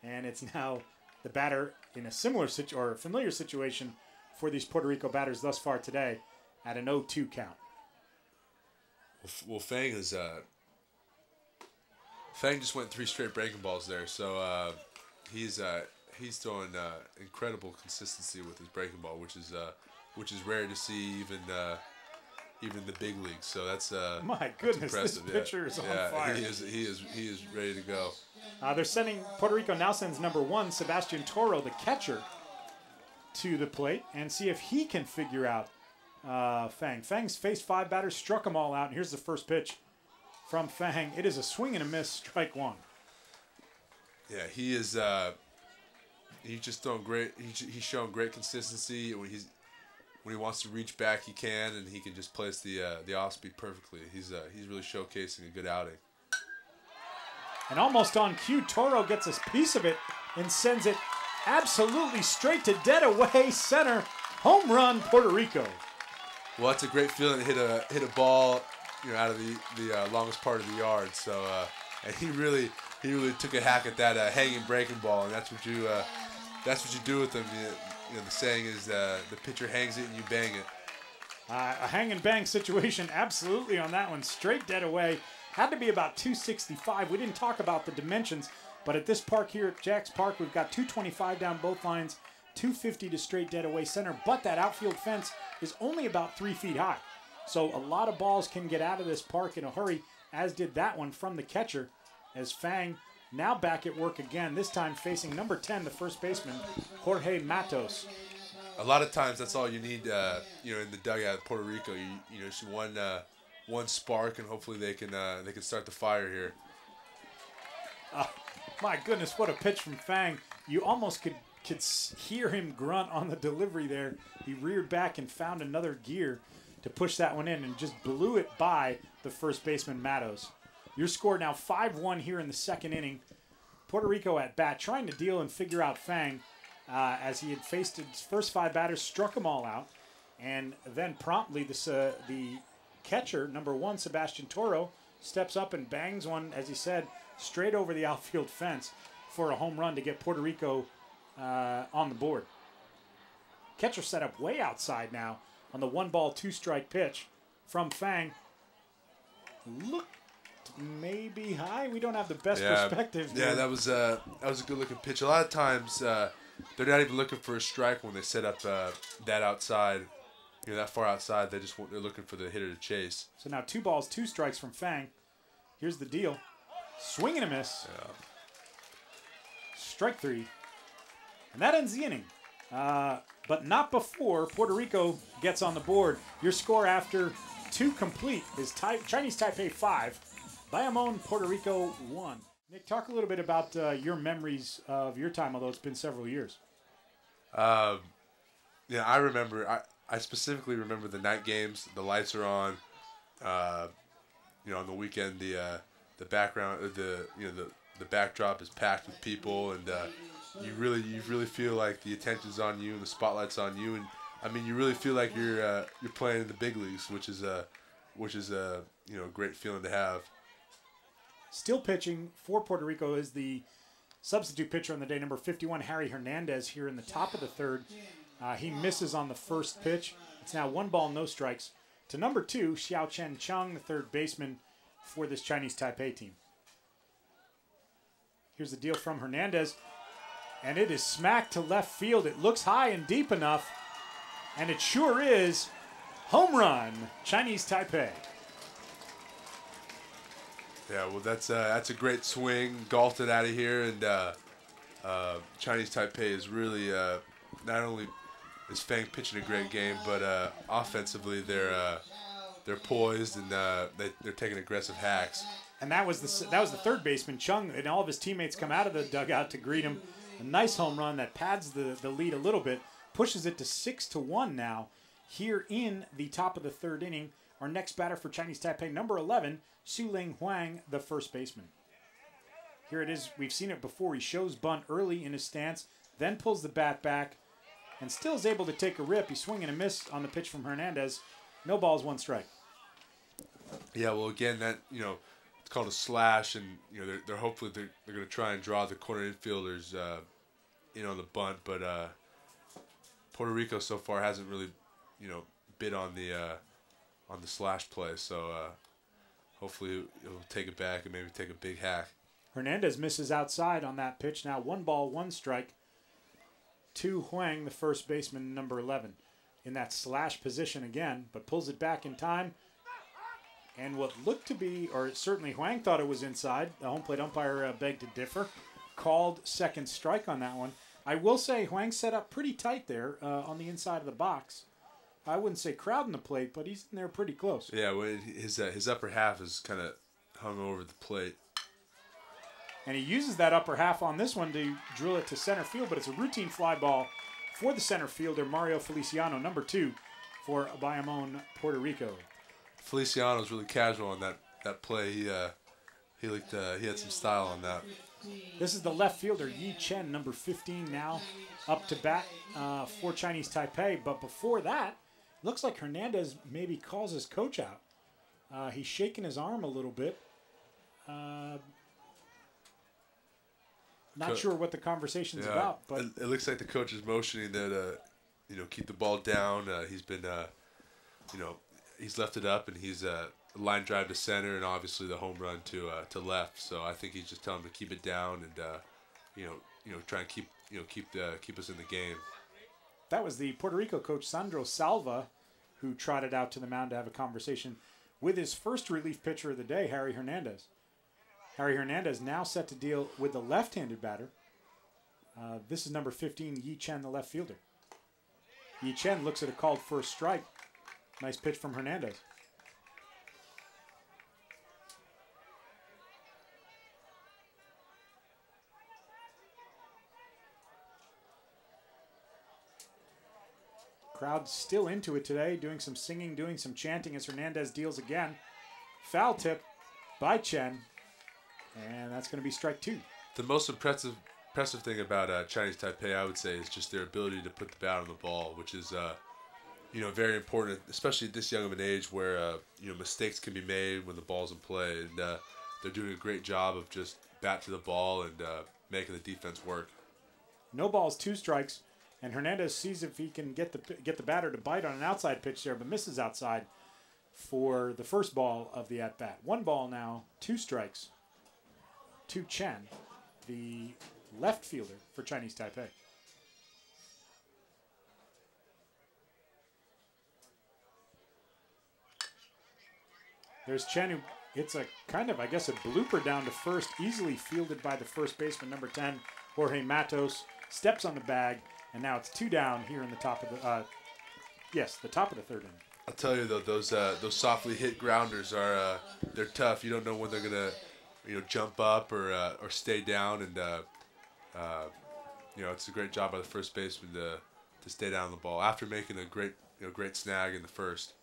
And it's now the batter in a similar or familiar situation for these Puerto Rico batters thus far today at an 0-2 count. Well, Fang just went 3 straight breaking balls there, so he's throwing incredible consistency with his breaking ball, which is rare to see even the big leagues. So that's my goodness, that's this pitcher is on fire. He is ready to go. They're sending Puerto Rico now sends number 1 Sebastian Toro, the catcher, to the plate and see if he can figure out Fang. Fang's faced 5 batters, struck them all out, and here's the first pitch from Fang. It is a swing and a miss, strike 1. Yeah, he is. He's just throwing great. He's showing great consistency. When he wants to reach back, he can, and he can just place the off speed perfectly. He's really showcasing a good outing. And almost on cue, Toro gets a piece of it and sends it absolutely straight to dead away center. Home run, Puerto Rico. Well, it's a great feeling to hit a ball, out of the longest part of the yard. So, and he really took a hack at that hanging breaking ball, and that's what you do with them. The saying is the pitcher hangs it and you bang it. A hang and bang situation, absolutely on that one. Straight dead away. Had to be about 265. We didn't talk about the dimensions, but at this park here at Jack's Park, we've got 225 down both lines, 250 to straight dead away center, but that outfield fence is only about 3 feet high. So a lot of balls can get out of this park in a hurry, as did that one from the catcher, as Fang now back at work again, this time facing number 10, the first baseman, Jorge Matos. A lot of times that's all you need, in the dugout of Puerto Rico. You just one spark, and hopefully they can start the fire here. My goodness, what a pitch from Fang. You almost could hear him grunt on the delivery there. He reared back and found another gear to push that one in and just blew it by the first baseman, Matos. Your score now 5-1 here in the second inning. Puerto Rico at bat, trying to deal and figure out Fang as he had faced his first 5 batters, struck them all out. And then promptly the catcher, number 1, Sebastian Toro, steps up and bangs one, as he said, straight over the outfield fence for a home run to get Puerto Rico on the board. Catcher set up way outside now on the 1-ball, 2-strike pitch from Fang. Looked maybe high. We don't have the best perspective. Yeah, that was a good-looking pitch. A lot of times they're not even looking for a strike when they set up that outside. That far outside, they're looking for the hitter to chase. So now 2 balls, 2 strikes from Fang. Here's the deal. Swing and a miss. Yeah. Strike 3. And that ends the inning. But not before Puerto Rico gets on the board. Your score after 2 complete is Chinese Taipei 5, Bayamon, Puerto Rico 1. Nick, talk a little bit about your memories of your time, although it's been several years. I remember. I specifically remember the night games. The lights are on. On the weekend, the background, the backdrop is packed with people, and you really feel like the attention's on you and the spotlight's on you, and I mean you really feel like you're playing in the big leagues, which is a great feeling to have. Still pitching for Puerto Rico is the substitute pitcher on the day, number 51, Harry Hernandez, here in the top of the third. He misses on the first pitch. It's now 1 ball, no strikes to number 2, Xiao Chen Chung, the third baseman for this Chinese Taipei team. Here's the deal from Hernandez, and it is smacked to left field. It looks high and deep enough, and it sure is. Home run, Chinese Taipei. Yeah, well, that's a great swing, golfed it out of here, and Chinese Taipei is really not only is Fang pitching a great game, but offensively they're poised and they're taking aggressive hacks. And that was the third baseman Chung, and all of his teammates come out of the dugout to greet him. A nice home run that pads the lead a little bit, pushes it to 6-1 now. Here in the top of the third inning, our next batter for Chinese Taipei, number 11, Su-Ling Huang, the first baseman. Here it is. We've seen it before. He shows bunt early in his stance, then pulls the bat back, and still is able to take a rip. He's swinging a miss on the pitch from Hernandez. No balls, 1 strike. Yeah, well, again, that it's called a slash, and they're hopefully they're going to try and draw the corner infielders, on the bunt, but Puerto Rico so far hasn't really, bid on the slash play, so hopefully he'll take it back and maybe take a big hack. Hernandez misses outside on that pitch. Now 1 ball, 1 strike to Huang, the first baseman, number 11, in that slash position again, but pulls it back in time. And what looked to be, or certainly Huang thought it was inside. The home plate umpire begged to differ. Called second strike on that one. I will say Huang set up pretty tight there on the inside of the box. I wouldn't say crowding the plate, but he's in there pretty close. Yeah, well, his upper half is kind of hung over the plate. And he uses that upper half on this one to drill it to center field, but it's a routine fly ball for the center fielder, Mario Feliciano, number 2 for Bayamon, Puerto Rico. Feliciano's really casual on that play. He had some style on that. This is the left fielder, Yi Chen, number 15, now up to bat for Chinese Taipei. But before that, looks like Hernandez maybe calls his coach out. He's shaking his arm a little bit. Not sure what the conversation's about, but it looks like the coach is motioning that keep the ball down. He's been he's left it up, and he's line drive to center, and obviously the home run to left. So I think he's just telling him to keep it down and try and keep us in the game. That was the Puerto Rico coach Sandro Salva, who trotted out to the mound to have a conversation with his first relief pitcher of the day, Harry Hernandez. Harry Hernandez now set to deal with the left-handed batter. This is number 15, Yi Chen, the left fielder. Yi Chen looks at a called first strike. Nice pitch from Hernandez. Crowd still into it today, doing some singing, doing some chanting as Hernandez deals again. Foul tip by Chen, and that's going to be strike 2. The most impressive thing about Chinese Taipei, I would say, is just their ability to put the bat on the ball, which is very important, especially at this young of an age where mistakes can be made when the ball's in play, and they're doing a great job of just bat to the ball and making the defense work. No balls, 2 strikes. And Hernandez sees if he can get the batter to bite on an outside pitch there, but misses outside for the first ball of the at-bat. 1 ball now, 2 strikes to Chen, the left fielder for Chinese Taipei. There's Chen, who hits a kind of, I guess, a blooper down to first, easily fielded by the first baseman, number 10, Jorge Matos, steps on the bag. And now it's 2 down here in the top of the top of the third inning. I'll tell you though, those softly hit grounders are they're tough. You don't know when they're gonna jump up or stay down, and it's a great job by the first baseman to stay down on the ball after making a great snag in the first.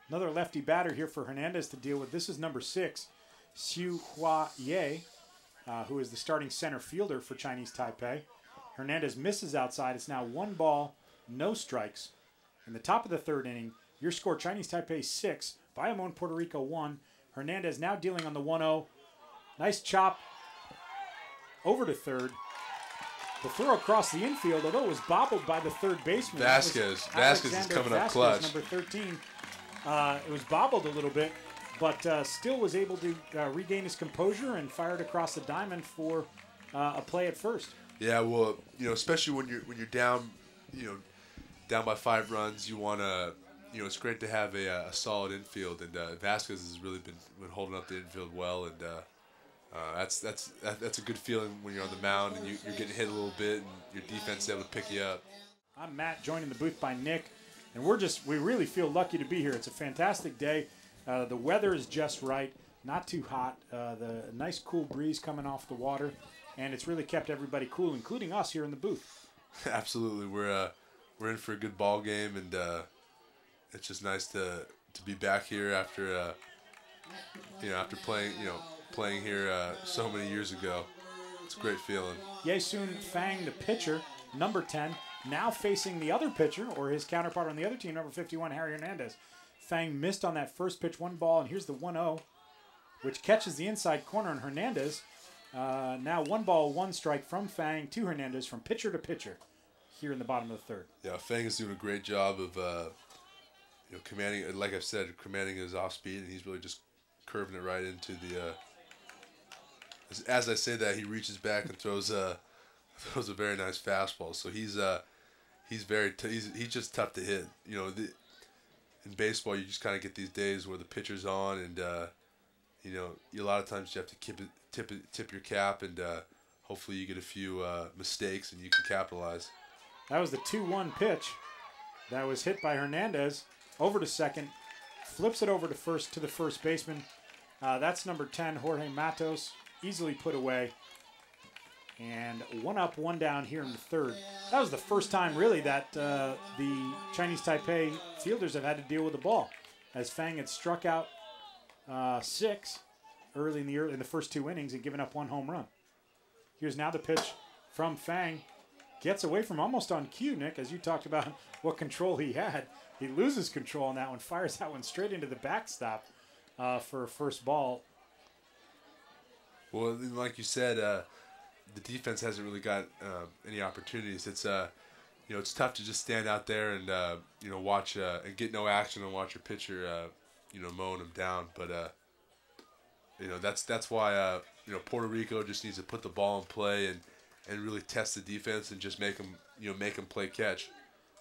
Another lefty batter here for Hernandez to deal with. This is number 6, Xiu Hua Ye. who is the starting center fielder for Chinese Taipei. Hernandez misses outside. It's now 1 ball, no strikes. In the top of the 3rd inning, your score, Chinese Taipei 6, Bayamon, Puerto Rico 1. Hernandez now dealing on the 1-0. Nice chop over to third. The throw across the infield, although it was bobbled by the third baseman. Vasquez is coming up clutch. Number 13. It was bobbled a little bit, but still was able to regain his composure and fired across the diamond for a play at first. Yeah, well, especially when you're down, down by 5 runs, you want to, it's great to have a solid infield, and Vasquez has really been holding up the infield well, and that's a good feeling when you're on the mound and you're getting hit a little bit, and your defense is able to pick you up. I'm Matt, joined in the booth by Nick, and we really feel lucky to be here. It's a fantastic day. The weather is just right, not too hot. The nice cool breeze coming off the water, and it's really kept everybody cool, including us here in the booth. Absolutely, we're in for a good ball game, and it's just nice to be back here after after playing here so many years ago. It's a great feeling. Ye-Sun Fang, the pitcher, number 10, now facing the other pitcher, or his counterpart on the other team, number 51, Harry Hernandez. Fang missed on that first pitch, 1 ball, and here's the 1-0, which catches the inside corner, and Hernandez. Now 1 ball, 1 strike from Fang to Hernandez from pitcher to pitcher here in the bottom of the 3rd. Yeah, Fang is doing a great job of commanding, like I've said, commanding his off speed, and he's really just curving it right into the. As I say that, he reaches back and throws a very nice fastball. So he's just tough to hit. In baseball, you just kind of get these days where the pitcher's on, and a lot of times you have to tip your cap, and hopefully you get a few mistakes and you can capitalize. That was the 2-1 pitch that was hit by Hernandez over to second, flips it over to first to the first baseman. That's number 10, Jorge Matos, easily put away. And 1 up, 1 down here in the 3rd. That was the first time, really, that the Chinese Taipei fielders have had to deal with the ball, as Fang had struck out 6 early in the first 2 innings and given up 1 home run. Here's now the pitch from Fang. Gets away from almost on cue, Nick, as you talked about what control he had. He loses control on that one, fires that one straight into the backstop for a first ball. Well, like you said, the defense hasn't really got any opportunities. It's it's tough to just stand out there and watch and get no action and watch your pitcher mowing them down. But that's why Puerto Rico just needs to put the ball in play and really test the defense and just make them play catch.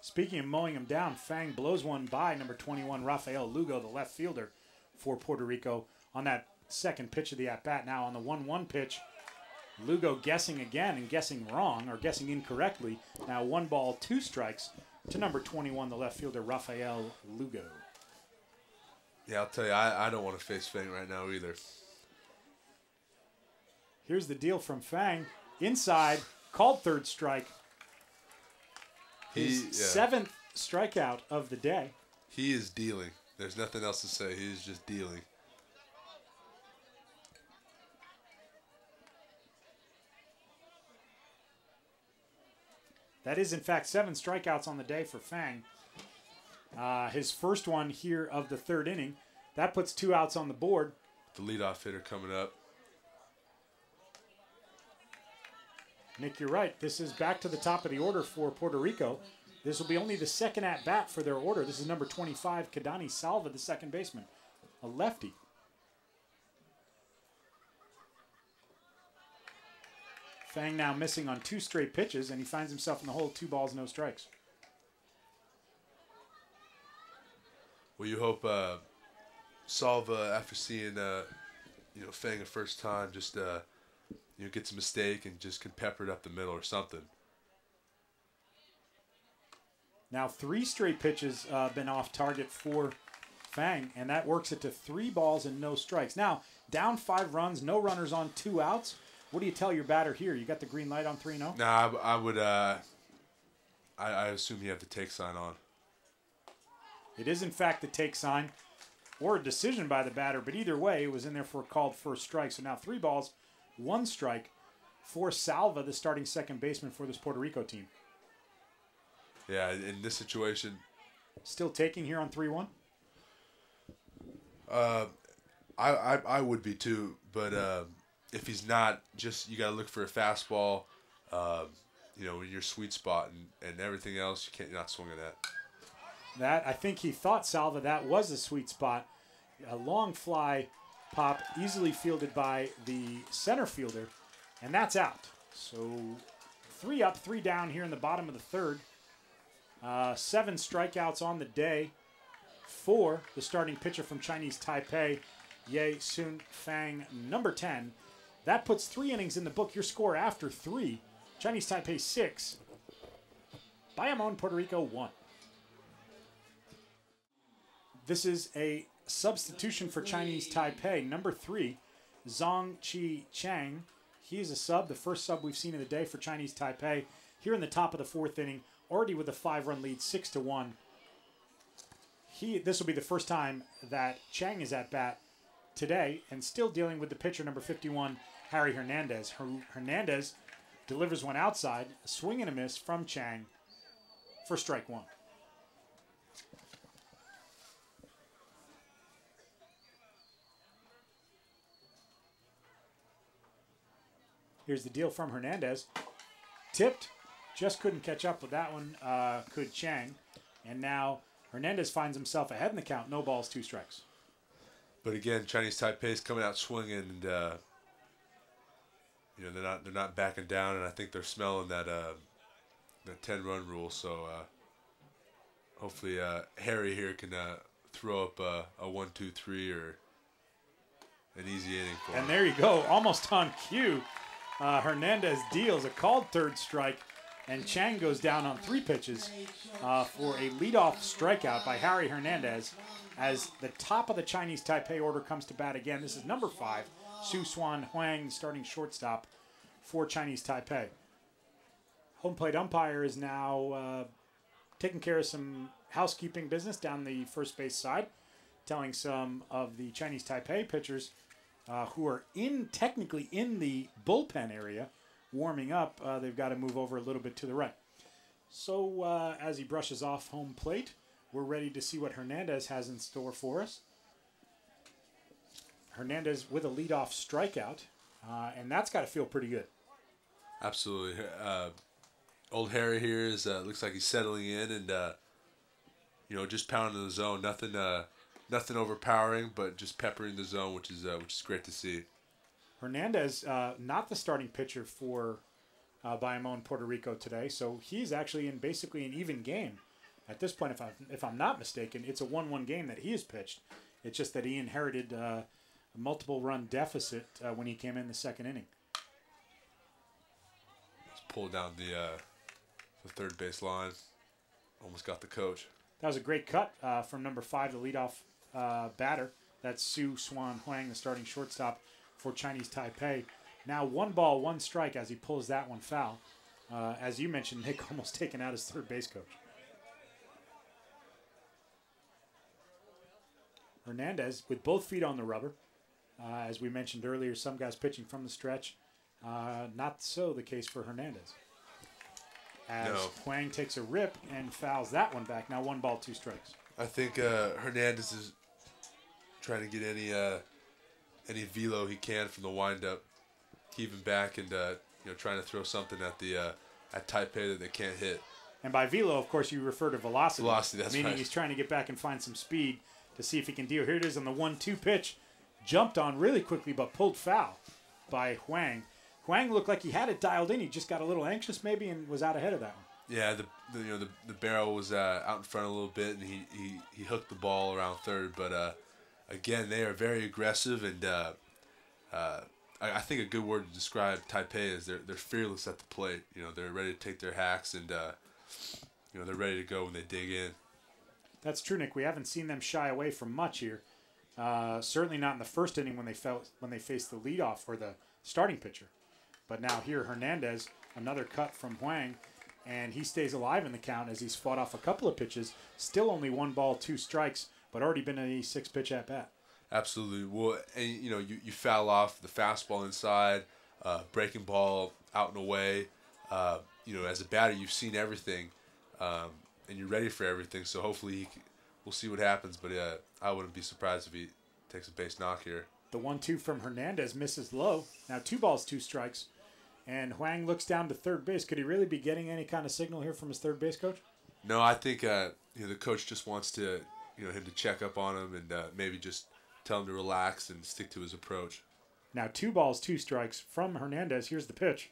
Speaking of mowing him down, Fang blows one by number 21, Rafael Lugo, the left fielder for Puerto Rico, on that second pitch of the at-bat. Now on the 1-1 pitch, Lugo guessing again and guessing wrong, or guessing incorrectly. Now 1 ball, 2 strikes to number 21, the left fielder, Rafael Lugo. Yeah, I'll tell you, I don't want to face Fang right now either. Here's the deal from Fang. Inside, called 3rd strike. His 7th strikeout of the day. He is dealing. There's nothing else to say. He's just dealing. That is, in fact, 7 strikeouts on the day for Fang. His first one here of the 3rd inning. That puts 2 outs on the board. The leadoff hitter coming up. Nick, you're right. This is back to the top of the order for Puerto Rico. This will be only the 2nd at-bat for their order. This is number 25, Kadani Salva, the second baseman, a lefty. Fang now missing on 2 straight pitches, and he finds himself in the hole, 2 balls, no strikes. Well, you hope Salva, after seeing Fang the first time, just gets a mistake and just can pepper it up the middle or something. Now 3 straight pitches been off target for Fang, and that works it to 3 balls and no strikes. Now down 5 runs, no runners on, 2 outs. What do you tell your batter here? You got the green light on 3-0? Nah, I would. I assume you have the take sign on. It is in fact the take sign, or a decision by the batter, but either way, it was in there for a called first strike. So now 3 balls, 1 strike for Salva, the starting second baseman for this Puerto Rico team. Yeah, in this situation, still taking here on 3-1. I would be too, but if he's not, just you got to look for a fastball, in your sweet spot, and everything else you're not swinging at. That, I think he thought, Salva, that was a sweet spot. A long fly pop, easily fielded by the center fielder, and that's out. So 3 up, 3 down here in the bottom of the third. 7 strikeouts on the day for the starting pitcher from Chinese Taipei, Ye Sun Fang, number 10. That puts 3 innings in the book. Your score after 3, Chinese Taipei 6, Bayamon, Puerto Rico 1. This is a substitution for Chinese Taipei. Number 3, Zhang Chi Chang. He is a sub, the first sub we've seen of the day for Chinese Taipei. Here in the top of the 4th inning, already with a 5-run lead, 6-1. This will be the first time that Chang is at bat today, and still dealing with the pitcher, number 51, Harry Hernandez. Hernandez delivers one outside, a swing and a miss from Chang for strike 1. Here's the deal from Hernandez. Tipped, just couldn't catch up with that one, could Chang. And now Hernandez finds himself ahead in the count, no balls, 2 strikes. But again, Chinese Taipei's coming out swinging, and they're not backing down, and I think they're smelling that 10-run rule. So hopefully Harry here can throw up a 1-2-3 or an easy inning for him. And there you go, almost on cue. Hernandez deals a called 3rd strike, and Chang goes down on 3 pitches for a leadoff strikeout by Harry Hernandez as the top of the Chinese Taipei order comes to bat again. This is number 5, Su Swan Huang, starting shortstop for Chinese Taipei. Home plate umpire is now taking care of some housekeeping business down the first base side, telling some of the Chinese Taipei pitchers who are technically in the bullpen area, warming up, they've got to move over a little bit to the right. So as he brushes off home plate, we're ready to see what Hernandez has in store for us. Hernandez with a leadoff strikeout, and that's got to feel pretty good. Absolutely. Old Harry here looks like he's settling in and just pounding the zone. Nothing overpowering, but just peppering the zone, which is great to see. Hernandez, not the starting pitcher for Bayamon, Puerto Rico today, so he's actually in basically an even game at this point. If I'm not mistaken, it's a 1-1 game that he has pitched. It's just that he inherited a multiple-run deficit when he came in the 2nd inning. Just pulled down the 3rd base line. Almost got the coach. That was a great cut from number 5, the leadoff batter. That's Su Swan Huang, the starting shortstop for Chinese Taipei. Now 1 ball, 1 strike as he pulls that one foul. As you mentioned, Nick almost taken out his 3rd base coach. Hernandez with both feet on the rubber. As we mentioned earlier, some guys pitching from the stretch. Not so the case for Hernandez. As Huang takes a rip and fouls that one back. Now 1 ball, 2 strikes. I think Hernandez is trying to get any velo he can from the windup, heaving back and trying to throw something at Taipei that they can't hit. And by velo, of course, you refer to velocity. Velocity, that's meaning right. He's trying to get back and find some speed to see if he can deal. Here it is on the 1-2 pitch, jumped on really quickly but pulled foul by Huang. Huang looked like he had it dialed in. He just got a little anxious maybe and was out ahead of that one. Yeah, the barrel was out in front a little bit, and he hooked the ball around 3rd. But again, they are very aggressive, and I think a good word to describe Taipei is they're fearless at the plate. They're ready to take their hacks, and they're ready to go when they dig in. That's true, Nick. We haven't seen them shy away from much here. Certainly not in the 1st inning when they faced the leadoff or the starting pitcher. But now here, Hernandez, another cut from Huang, and he stays alive in the count as he's fought off a couple of pitches. Still only 1 ball, 2 strikes, but already been a 6-pitch at bat. Absolutely. Well, and you foul off the fastball inside. breaking ball out and away. You know, as a batter, you've seen everything, and you're ready for everything. So hopefully we'll see what happens. But I wouldn't be surprised if he takes a base knock here. The 1-2 from Hernandez misses low. Now 2 balls, 2 strikes. And Huang looks down to third base. Could he really be getting any kind of signal here from his third base coach? No, I think you know, the coach just wants to, you know, him to check up on him and maybe just tell him to relax and stick to his approach. Now 2 balls, 2 strikes from Hernandez. Here's the pitch.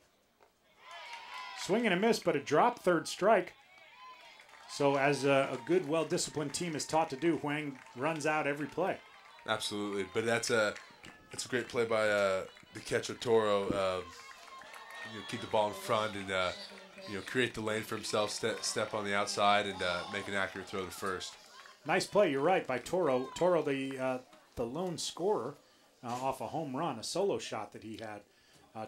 Swing and a miss, but a drop, third strike. So as a good, well-disciplined team is taught to do, Huang runs out every play. Absolutely, but that's a great play by the catcher Toro. You know, keep the ball in front and you know, create the lane for himself. Step on the outside and make an accurate throw to first. Nice play, you're right, by Toro. Toro, the lone scorer off a home run, a solo shot that he had.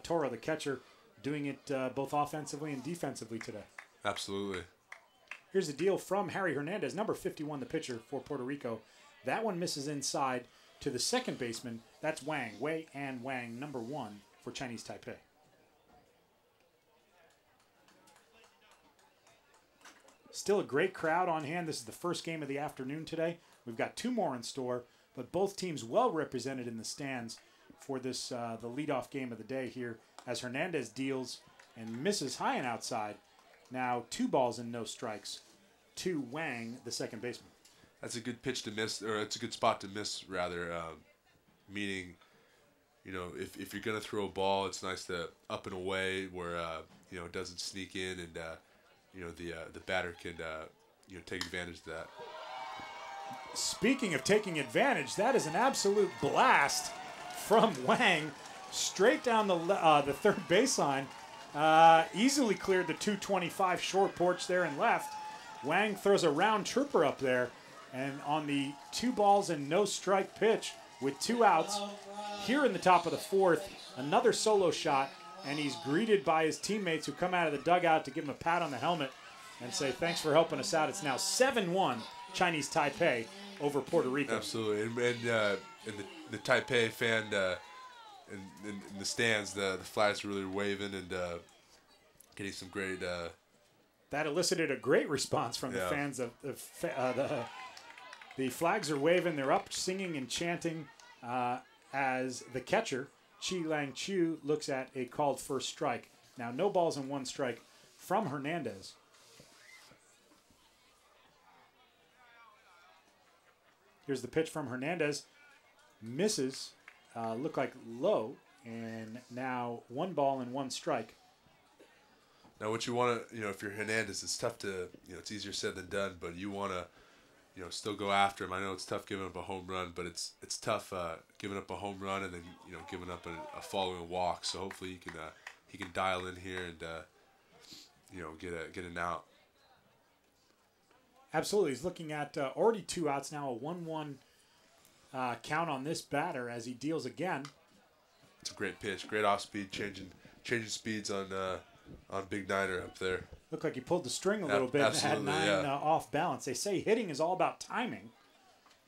Toro, the catcher, doing it both offensively and defensively today. Absolutely. Here's the deal from Harry Hernandez, number 51, the pitcher for Puerto Rico. That one misses inside to the second baseman. That's Wang, Wei and Wang, number 1 for Chinese Taipei. Still a great crowd on hand. This is the first game of the afternoon today. We've got 2 more in store, but both teams well represented in the stands for this the leadoff game of the day here as Hernandez deals and misses high and outside. Now 2 balls and no strikes to Wang, the second baseman. That's a good pitch to miss, or it's a good spot to miss, rather. Meaning, you know, if you're going to throw a ball, it's nice to up and away where, you know, it doesn't sneak in and, you know, the batter can, you know, take advantage of that. Speaking of taking advantage, that is an absolute blast from Wang straight down the third baseline. Easily cleared the 225 short porch there and left. Wang throws a round trooper up there, and on the 2 balls and no strike pitch with 2 outs, here in the top of the 4th, another solo shot, and he's greeted by his teammates who come out of the dugout to give him a pat on the helmet and say, thanks for helping us out. It's now 7-1 Chinese Taipei over Puerto Rico. Absolutely, and the Taipei fan in the stands, the flags are really waving and getting some great. That elicited a great response from the fans. The flags are waving. They're up singing and chanting as the catcher, Chi Lang Chu, looks at a called first strike. Now, no balls and 1 strike from Hernandez. Here's the pitch from Hernandez. Misses, look like low, and now 1 ball and 1 strike. Now, what you want to, you know, if you're Hernandez, it's tough to, you know, it's easier said than done, but you want to, you know, still go after him. I know it's tough giving up a home run, but it's tough giving up a home run and then, you know, giving up a following walk. So hopefully he can dial in here and you know, get an out. Absolutely, he's looking at already 2 outs now, a 1-1 count on this batter as he deals again. It's a great pitch, great off speed, changing speeds on Big Niner up there. Looked like he pulled the string a little bit and had 9 off balance. They say hitting is all about timing,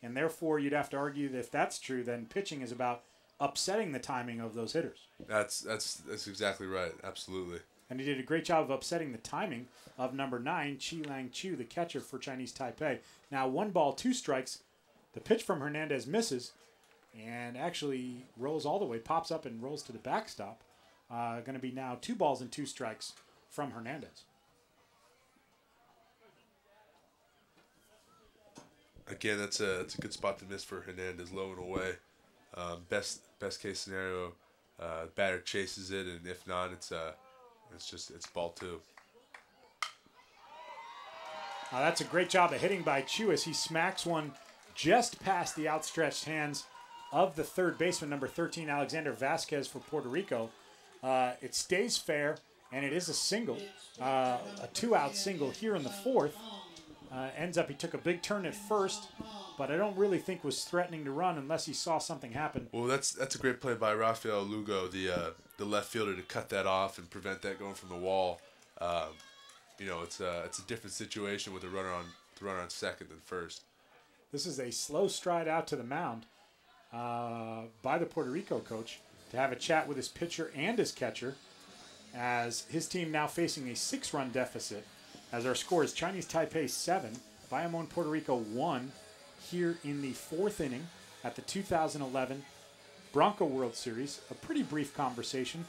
and therefore you'd have to argue that if that's true, then pitching is about upsetting the timing of those hitters. That's exactly right. Absolutely. And he did a great job of upsetting the timing of number 9, Chi Lang Chu, the catcher for Chinese Taipei. Now 1 ball, 2 strikes. The pitch from Hernandez misses and actually rolls all the way, pops up and rolls to the backstop. Going to be now 2 balls and 2 strikes from Hernandez. Again, that's a good spot to miss for Hernandez, low and away. Best case scenario, batter chases it, and if not, it's ball 2. That's a great job of hitting by Chu as he smacks one just past the outstretched hands of the third baseman, number 13, Alexander Vasquez for Puerto Rico. It stays fair, and it is a single, a 2-out single here in the 4th. Ends up he took a big turn at first, but I don't really think was threatening to run unless he saw something happen. Well, that's a great play by Rafael Lugo, the left fielder, to cut that off and prevent that going from the wall. You know, it's a different situation with the runner on second than first. This is a slow stride out to the mound by the Puerto Rico coach. to have a chat with his pitcher and his catcher, as his team now facing a 6-run deficit, as our score is Chinese Taipei 7, Bayamon, Puerto Rico 1, here in the 4th inning at the 2011 Bronco World Series. A pretty brief conversation.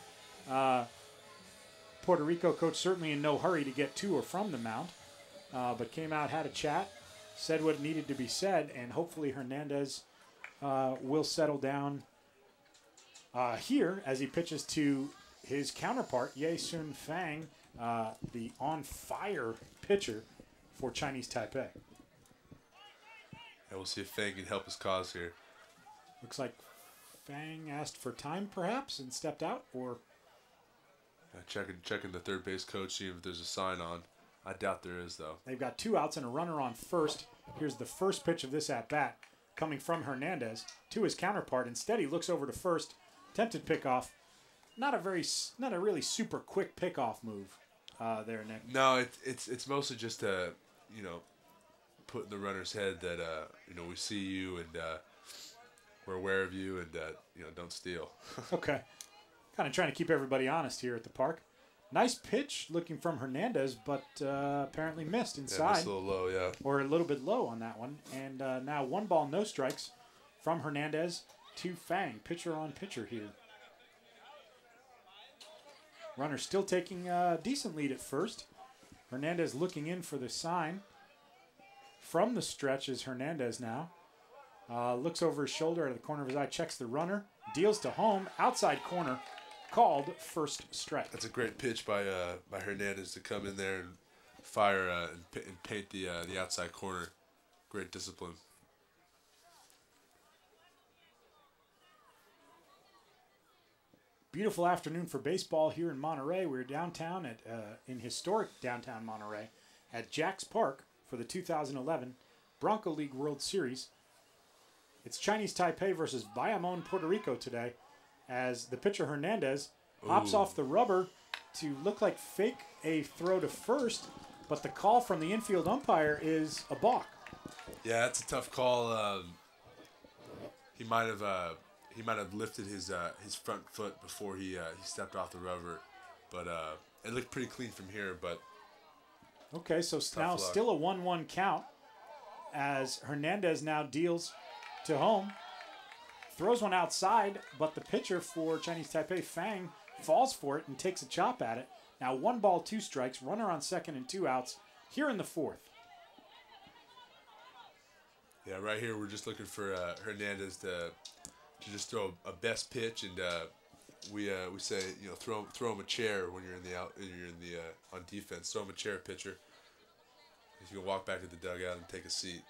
Puerto Rico coach certainly in no hurry to get to or from the mound, but came out, had a chat, said what needed to be said, and hopefully Hernandez will settle down here as he pitches to his counterpart, Ye Sun Fang, the on-fire pitcher for Chinese Taipei. And we'll see if Fang can help his cause here. Looks like Fang asked for time, perhaps, and stepped out, or... Checking the third base coach, seeing if there's a sign on. I doubt there is, though. They've got 2 outs and a runner on first. Here's the first pitch of this at-bat coming from Hernandez to his counterpart. Instead, he looks over to first. Attempted pickoff. Not a really super quick pickoff move there, Nick. No, it's mostly just put in the runner's head that we see you and we're aware of you and don't steal. Okay. Kind of trying to keep everybody honest here at the park. Nice pitch looking from Hernandez, but apparently missed inside. Yeah, missed a little low, yeah. Or a little bit low on that one. And now 1 ball, no strikes from Hernandez to Fang. Pitcher on pitcher here. Runner still taking a decent lead at first. Hernandez looking in for the sign. From the stretch is Hernandez now. Looks over his shoulder out of the corner of his eye, checks the runner, deals to home, outside corner. Called first strike. That's a great pitch by Hernandez to come in there and fire and paint the outside corner. Great discipline. Beautiful afternoon for baseball here in Monterey. We're downtown in historic downtown Monterey at Jack's Park for the 2011 Bronco League World Series. It's Chinese Taipei versus Bayamon, Puerto Rico today, as the pitcher Hernandez hops off the rubber to look like fake a throw to first, but the call from the infield umpire is a balk. Yeah, that's a tough call. He might have lifted his front foot before he stepped off the rubber, but it looked pretty clean from here. But okay, so now still a 1-1 count as Hernandez now deals to home. Throws one outside, but the pitcher for Chinese Taipei, Fang, falls for it and takes a chop at it. Now 1 ball, 2 strikes, runner on second and 2 outs here in the 4th. Yeah, right here we're just looking for Hernandez to just throw a best pitch, and we say throw him a chair when you're on defense. Throw him a chair, pitcher. If you can walk back to the dugout and take a seat.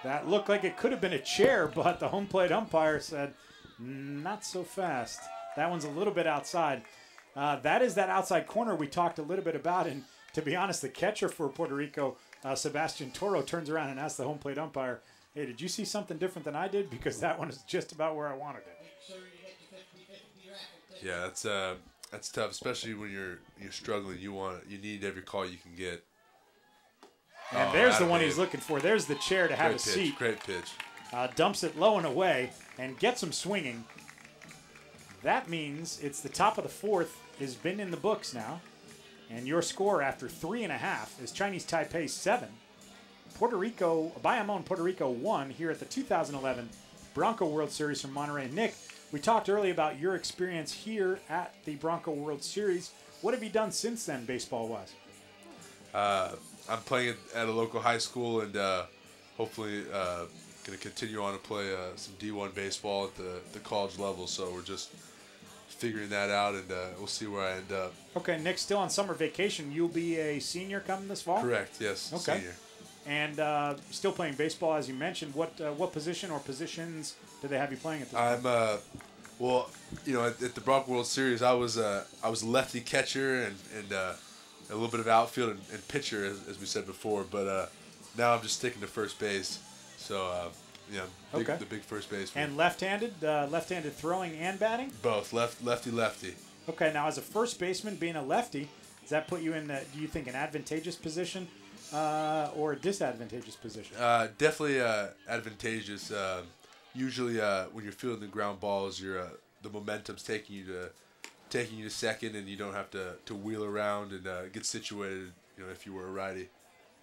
That looked like it could have been a chair, but the home plate umpire said, not so fast. That one's a little bit outside. That is that outside corner we talked a little bit about. And to be honest, the catcher for Puerto Rico, Sebastian Toro, turns around and asks the home plate umpire, hey, did you see something different than I did? Because that one is just about where I wanted it. Yeah, that's tough, especially when you're struggling. You need every call you can get. And there's the one he's looking for. There's the chair to have a seat. Great pitch. Dumps it low and away and gets him swinging. That means it's the top of the 4th has been in the books now. And your score after 3.5 is Chinese Taipei 7. Bayamon, Puerto Rico 1 here at the 2011 Bronco World Series from Monterey. Nick, we talked earlier about your experience here at the Bronco World Series. What have you done since then, baseball-wise? I'm playing at a local high school, and hopefully going to continue on to play some D1 baseball at the college level. So we're just figuring that out, and we'll see where I end up. Okay, Nick's still on summer vacation. You'll be a senior coming this fall? Correct, yes, okay. Senior. And still playing baseball, as you mentioned. What position or positions do they have you playing at this point? I'm well, at the Bronco World Series, I was a lefty catcher and a little bit of outfield and pitcher, as we said before. But now I'm just sticking to first base. So the big first baseman. And left-handed throwing and batting? Both, lefty. Okay, now as a first baseman, being a lefty, does that put you in, do you think, an advantageous position or a disadvantageous position? Definitely advantageous. usually when you're fielding the ground balls, the momentum's taking you to second, and you don't have to wheel around and get situated. If you were a righty,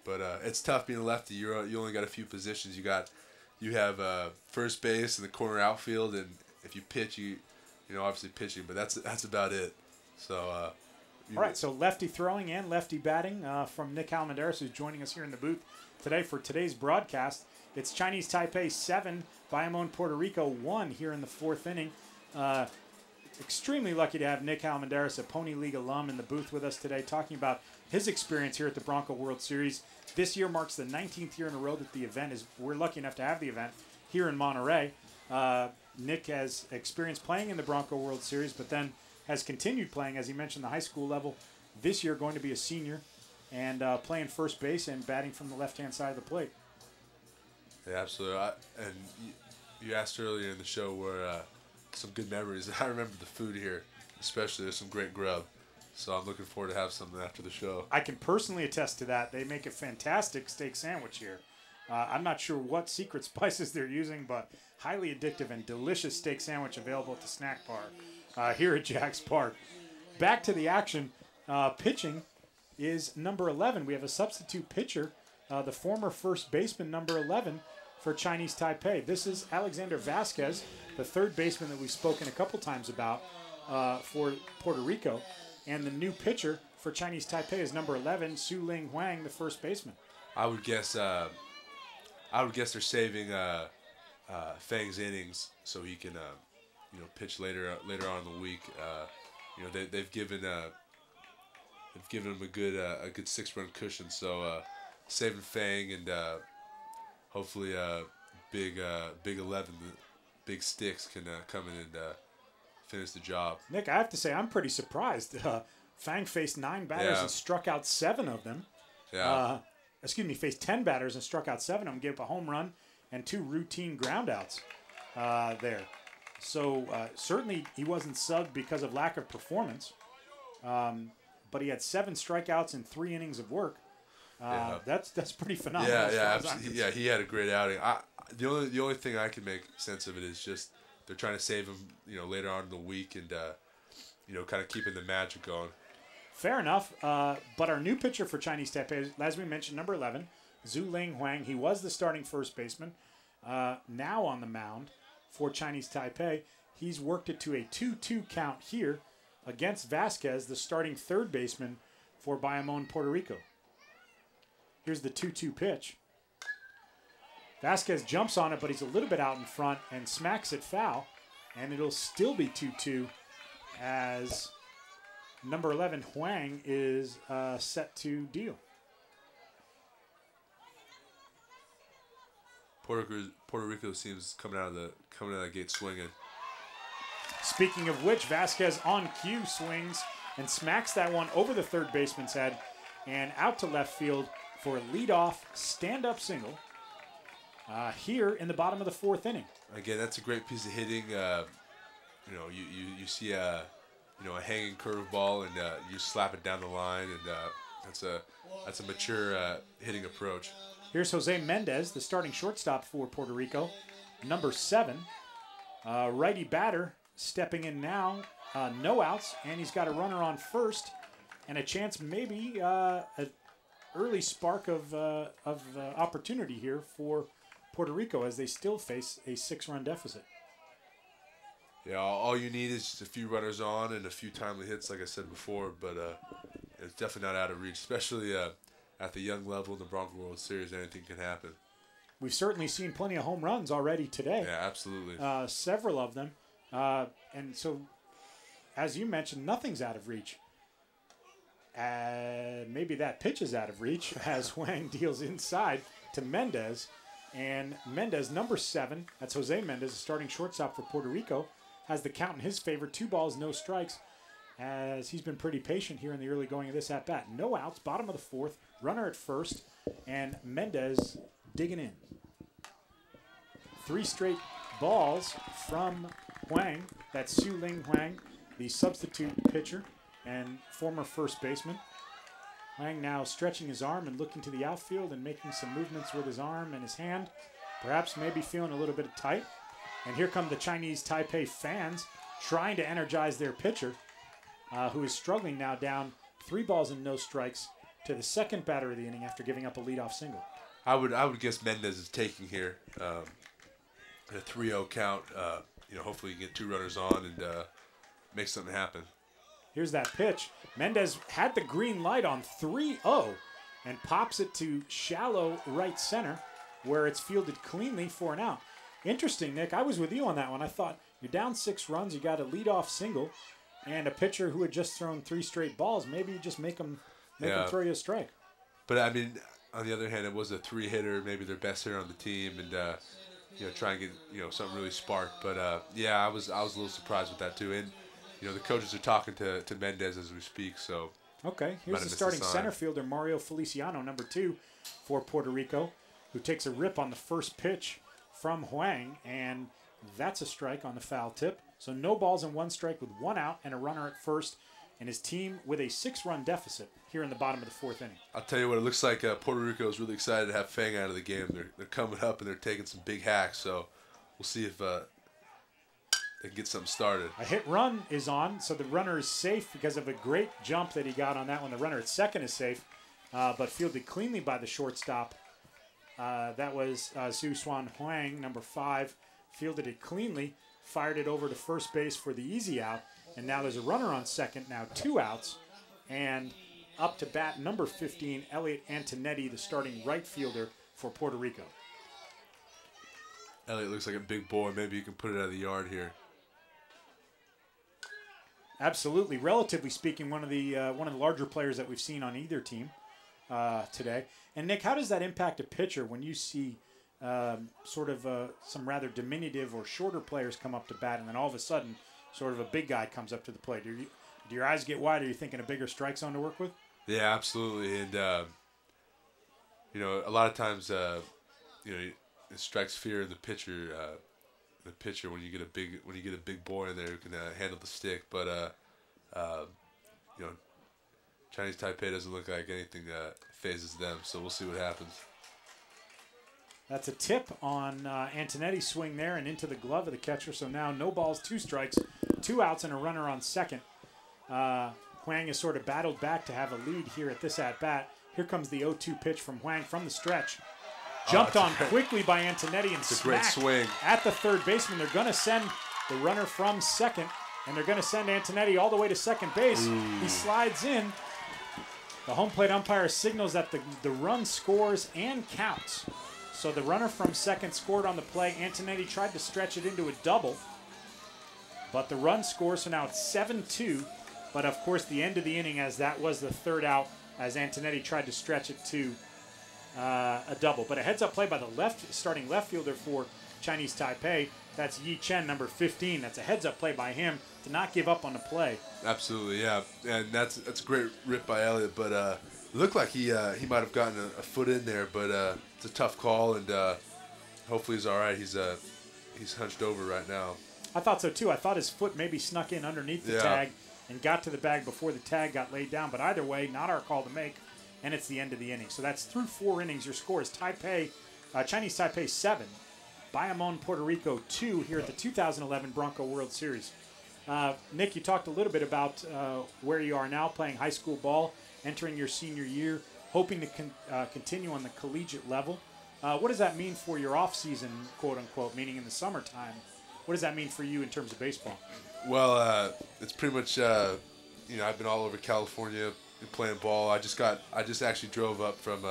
but it's tough being a lefty. You only got a few positions. You have first base and the corner outfield, and if you pitch, obviously pitching, but that's about it. So. All right, so lefty throwing and lefty batting from Nick Almendares, who's joining us here in the booth today for today's broadcast. It's Chinese Taipei 7, Bayamon, Puerto Rico 1 here in the 4th inning. Extremely lucky to have Nick Almendares, a Pony League alum, in the booth with us today, talking about his experience here at the Bronco World Series. This year marks the 19th year in a row that the event is. We're lucky enough to have the event here in Monterey. Nick has experience playing in the Bronco World Series, but then has continued playing, as he mentioned, the high school level. This year going to be a senior and playing first base and batting from the left-hand side of the plate. Yeah, absolutely. And you asked earlier in the show where some good memories. I remember the food here, especially. There's some great grub. So I'm looking forward to have something after the show. I can personally attest to that. They make a fantastic steak sandwich here. I'm not sure what secret spices they're using, but highly addictive and delicious steak sandwich available at the snack bar here at Jack's Park. Back to the action. Pitching is number 11. We have a substitute pitcher, the former first baseman, number 11, for Chinese Taipei. This is Alexander Vasquez, the third baseman that we've spoken a couple times about for Puerto Rico. And the new pitcher for Chinese Taipei is number 11, Su Ling Huang, the first baseman. I would guess they're saving Fang's innings so he can pitch later on in the week. They've given him a good 6-run cushion. So saving Fang and hopefully big 11, big sticks can come in and finish the job. Nick, I have to say I'm pretty surprised. Fang faced 9 batters and struck out 7 of them. Yeah. Faced 10 batters and struck out 7 of them. Gave up a home run and 2 routine groundouts there. So certainly he wasn't subbed because of lack of performance. But he had 7 strikeouts and 3 innings of work. That's pretty phenomenal. Yeah, absolutely. Yeah, he had a great outing. The only thing I can make sense of it is just they're trying to save him, later on in the week and kind of keeping the magic going. Fair enough. But our new pitcher for Chinese Taipei, as we mentioned, number 11, Su Ling Huang. He was the starting first baseman. Now on the mound for Chinese Taipei. He's worked it to a 2-2 count here against Vasquez, the starting third baseman for Bayamon, Puerto Rico. Here's the 2-2 pitch. Vasquez jumps on it, but he's a little bit out in front and smacks it foul. And it'll still be 2-2 as number 11, Huang, is set to deal. Puerto Rico seems coming out of the gate swinging. Speaking of which, Vasquez on cue swings and smacks that one over the third baseman's head and out to left field for a leadoff stand-up single here in the bottom of the 4th inning. Again, that's a great piece of hitting. You see a hanging curveball and you slap it down the line, and that's a mature hitting approach. Here's Jose Mendez, the starting shortstop for Puerto Rico, number 7. Righty batter stepping in now, no outs, and he's got a runner on first and a chance, maybe an early spark of opportunity here for Puerto Rico as they still face a 6-run deficit. Yeah, all you need is just a few runners on and a few timely hits, like I said before, but it's definitely not out of reach, especially at the young level in the Bronco World Series. Anything can happen. We've certainly seen plenty of home runs already today. Yeah, absolutely. Several of them. And so, as you mentioned, nothing's out of reach. Maybe that pitch is out of reach as Huang deals inside to Mendez. And Mendez, number 7, that's Jose Mendez, the starting shortstop for Puerto Rico, has the count in his favor, 2 balls, no strikes, as he's been pretty patient here in the early going of this at-bat. No outs, bottom of the 4th, runner at first, and Mendez digging in. 3 straight balls from Huang. That's Su Ling Huang, the substitute pitcher and former first baseman. Huang now stretching his arm and looking to the outfield and making some movements with his arm and his hand. Perhaps maybe feeling a little bit tight. And here come the Chinese Taipei fans trying to energize their pitcher, who is struggling now, down 3 balls and no strikes to the second batter of the inning after giving up a leadoff single. I would guess Mendez is taking here a 3-0 count. Hopefully you get 2 runners on and make something happen. Here's that pitch. Mendez had the green light on 3-0 and pops it to shallow right center, where it's fielded cleanly for an out. Interesting, Nick. I was with you on that one. I thought you're down 6 runs, you got a leadoff single, and a pitcher who had just thrown 3 straight balls. Maybe you just make him throw you a strike. But I mean, on the other hand, it was a 3-hitter, maybe their best hitter on the team, and try and get something really sparked. But I was a little surprised with that too. And the coaches are talking to Mendez as we speak. So okay, here's the starting center fielder, Mario Feliciano, number 2 for Puerto Rico, who takes a rip on the first pitch from Huang, and that's a strike on the foul tip. So no balls and 1 strike with 1 out and a runner at first, and his team with a 6-run deficit here in the bottom of the 4th inning. I'll tell you what, it looks like Puerto Rico is really excited to have Fang out of the game. They're coming up and they're taking some big hacks, so we'll see if they can get something started. A hit run is on, so the runner is safe because of a great jump that he got on that one. The runner at second is safe, but fielded cleanly by the shortstop. That was Zhu Xuan Huang, number 5, fielded it cleanly, fired it over to first base for the easy out, and now there's a runner on second, now 2 outs, and up to bat number 15, Elliot Antonetti, the starting right fielder for Puerto Rico. Elliot looks like a big boy. Maybe you can put it out of the yard here. Absolutely. Relatively speaking, one of the larger players that we've seen on either team today. And Nick, how does that impact a pitcher when you see some rather diminutive or shorter players come up to bat, and then all of a sudden sort of a big guy comes up to the plate? Do your eyes get wide? Are you thinking a bigger strike zone to work with? Yeah, absolutely. And a lot of times it strikes fear in the pitcher. When you get a big boy in there who can handle the stick, but Chinese Taipei doesn't look like anything phases them, so we'll see what happens. That's a tip on Antonetti's swing there and into the glove of the catcher. So now no balls, 2 strikes, 2 outs, and a runner on second. Huang has sort of battled back to have a lead here at this at-bat. Here comes the 0-2 pitch from Huang from the stretch. Jumped on quickly by Antonetti and smacked at the third baseman. They're going to send the runner from second, and they're going to send Antonetti all the way to second base. Ooh. He slides in. The home plate umpire signals that the run scores and counts. So the runner from second scored on the play. Antonetti tried to stretch it into a double, but the run scores, so now it's 7-2. But, of course, the end of the inning, as that was the 3rd out, as Antonetti tried to stretch it to a double. But a heads-up play by the starting left fielder for Chinese Taipei. That's Yi Chen, number 15. That's a heads-up play by him to not give up on the play. Absolutely, yeah. And that's a great rip by Elliott. But it looked like he might have gotten a foot in there. But it's a tough call, and hopefully he's all right. He's hunched over right now. I thought so, too. I thought his foot maybe snuck in underneath the tag and got to the bag before the tag got laid down. But either way, not our call to make, and it's the end of the inning. So that's through 4 innings. Your score is Chinese Taipei 7, Bayamon, Puerto Rico 2 here at the 2011 Bronco World Series. Nick, you talked a little bit about where you are now, playing high school ball, entering your senior year, hoping to continue on the collegiate level. What does that mean for your off-season, quote-unquote, meaning in the summertime? What does that mean for you in terms of baseball? Well, it's pretty much, I've been all over California playing ball. I just actually drove up from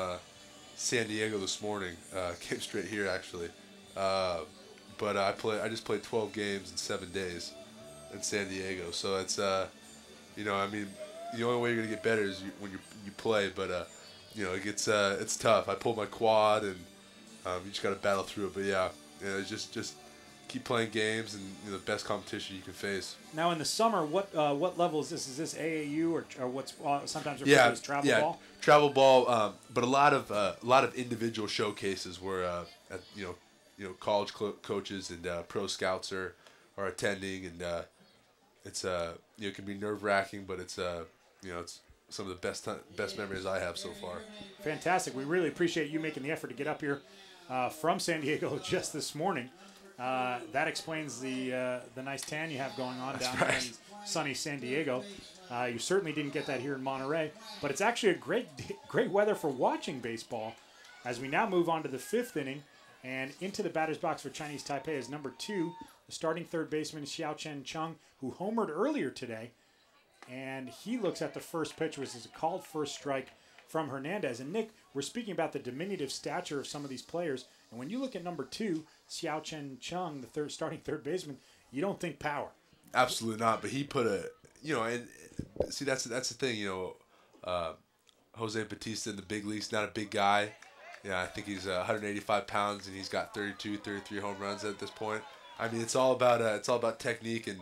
San Diego this morning. Came straight here, actually. But I just played 12 games in 7 days in San Diego. So it's, the only way you're going to get better is when you play. But, it's tough. I pulled my quad, and you just got to battle through it. But, it's just keep playing games and the best competition you can face. Now in the summer, what level is this? Is this AAU or what's sometimes referred to as travel ball? Travel ball. But a lot of individual showcases where college coaches and pro scouts are attending, and it's it can be nerve-wracking, but it's it's some of the best memories I have so far. Fantastic. We really appreciate you making the effort to get up here from San Diego just this morning. That explains the nice tan you have going on down there in sunny San Diego. You certainly didn't get that here in Monterey, but it's actually a great weather for watching baseball. As we now move on to the 5th inning, and into the batter's box for Chinese Taipei is number 2, the starting third baseman Xiaochen Chung, who homered earlier today. And he looks at the first pitch, which is a called first strike from Hernandez. And Nick, we're speaking about the diminutive stature of some of these players. And when you look at number 2, Xiaochen Chung, the starting third baseman, you don't think power. Absolutely not. But he put and see, that's the thing, Jose Bautista in the big leagues, not a big guy. Yeah, I think he's 185 pounds, and he's got 32, 33 home runs at this point. I mean, it's all about technique, and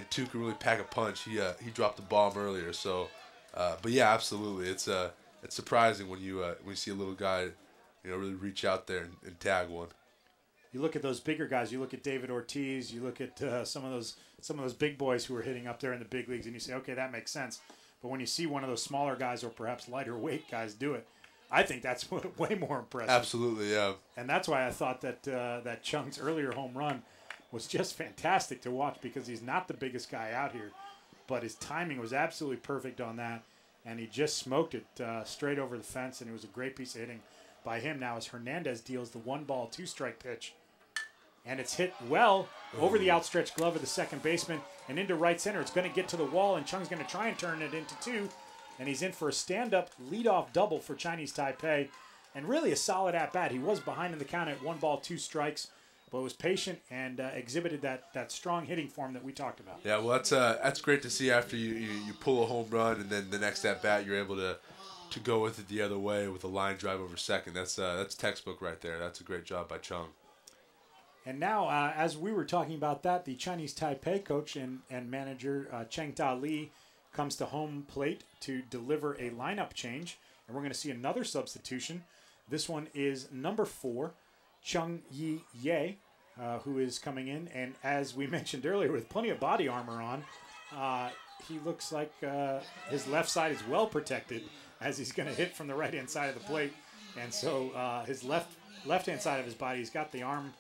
two can really pack a punch. He dropped the bomb earlier, so but yeah, absolutely, it's surprising when you see a little guy, really reach out there and tag one. You look at those bigger guys. You look at David Ortiz. You look at some of those big boys who are hitting up there in the big leagues, and you say, okay, that makes sense. But when you see one of those smaller guys or perhaps lighter weight guys do it, I think that's way more impressive. Absolutely, yeah. And that's why I thought that Chung's earlier home run was just fantastic to watch, because he's not the biggest guy out here, but his timing was absolutely perfect on that, and he just smoked it straight over the fence, and it was a great piece of hitting by him. Now as Hernandez deals the 1-ball 2-strike pitch, and it's hit well over the outstretched glove of the second baseman and into right center. It's going to get to the wall, and Chung's going to try and turn it into 2. And he's in for a stand-up leadoff double for Chinese Taipei, and really a solid at-bat. He was behind in the count at 1 ball, 2 strikes, but was patient and exhibited that strong hitting form that we talked about. Yeah, well, that's great to see after you pull a home run, and then the next at-bat you're able to go with it the other way with a line drive over second. That's textbook right there. That's a great job by Chung. And now, as we were talking about that, the Chinese Taipei coach and manager, Cheng Ta Li, comes to home plate to deliver a lineup change, and we're going to see another substitution. This one is number 4, Chung Yi-Ye, who is coming in, and as we mentioned earlier, with plenty of body armor on, he looks like his left side is well protected, as he's going to hit from the right-hand side of the plate, and so his left-hand side of his body, he's got the arm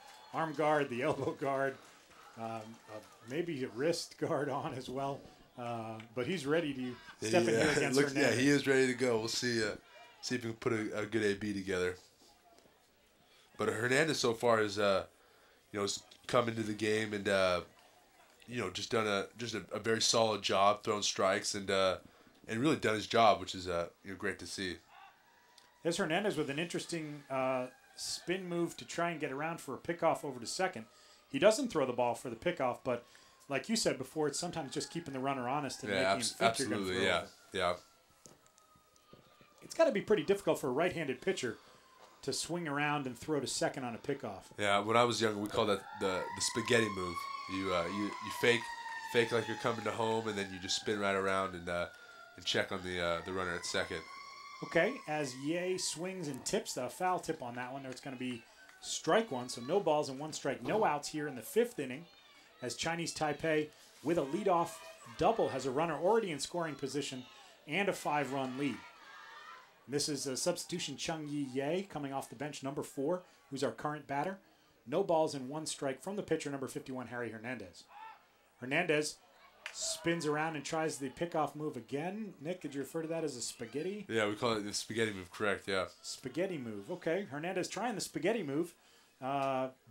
guard, the elbow guard, maybe a wrist guard on as well. But he's ready to step in here against Hernandez. Yeah, he is ready to go. We'll see if we can put a good AB together. But Hernandez so far has come into the game and just done a very solid job, throwing strikes and really done his job, which is great to see. There's Hernandez with an interesting spin move to try and get around for a pickoff over to second. He doesn't throw the ball for the pickoff, but like you said before, it's sometimes just keeping the runner honest and making him think you're going to throw it. Yeah. It's got to be pretty difficult for a right-handed pitcher to swing around and throw to second on a pickoff. Yeah, when I was younger, we called that the spaghetti move. You fake like you're coming to home, and then you just spin right around and check on the runner at second. Okay, as Ye swings and tips, the foul tip on that one, it's going to be strike one, so no balls and 1 strike, no outs here in the 5th inning, as Chinese Taipei, with a leadoff double, has a runner already in scoring position and a 5-run lead. And this is a substitution, Chung Yi-Ye, coming off the bench, number 4, who's our current batter. No balls and 1 strike from the pitcher, number 51, Harry Hernandez. Hernandez spins around and tries the pickoff move again. Nick, did you refer to that as a spaghetti? Yeah, we call it the spaghetti move, correct, yeah. Spaghetti move, okay. Hernandez trying the spaghetti move.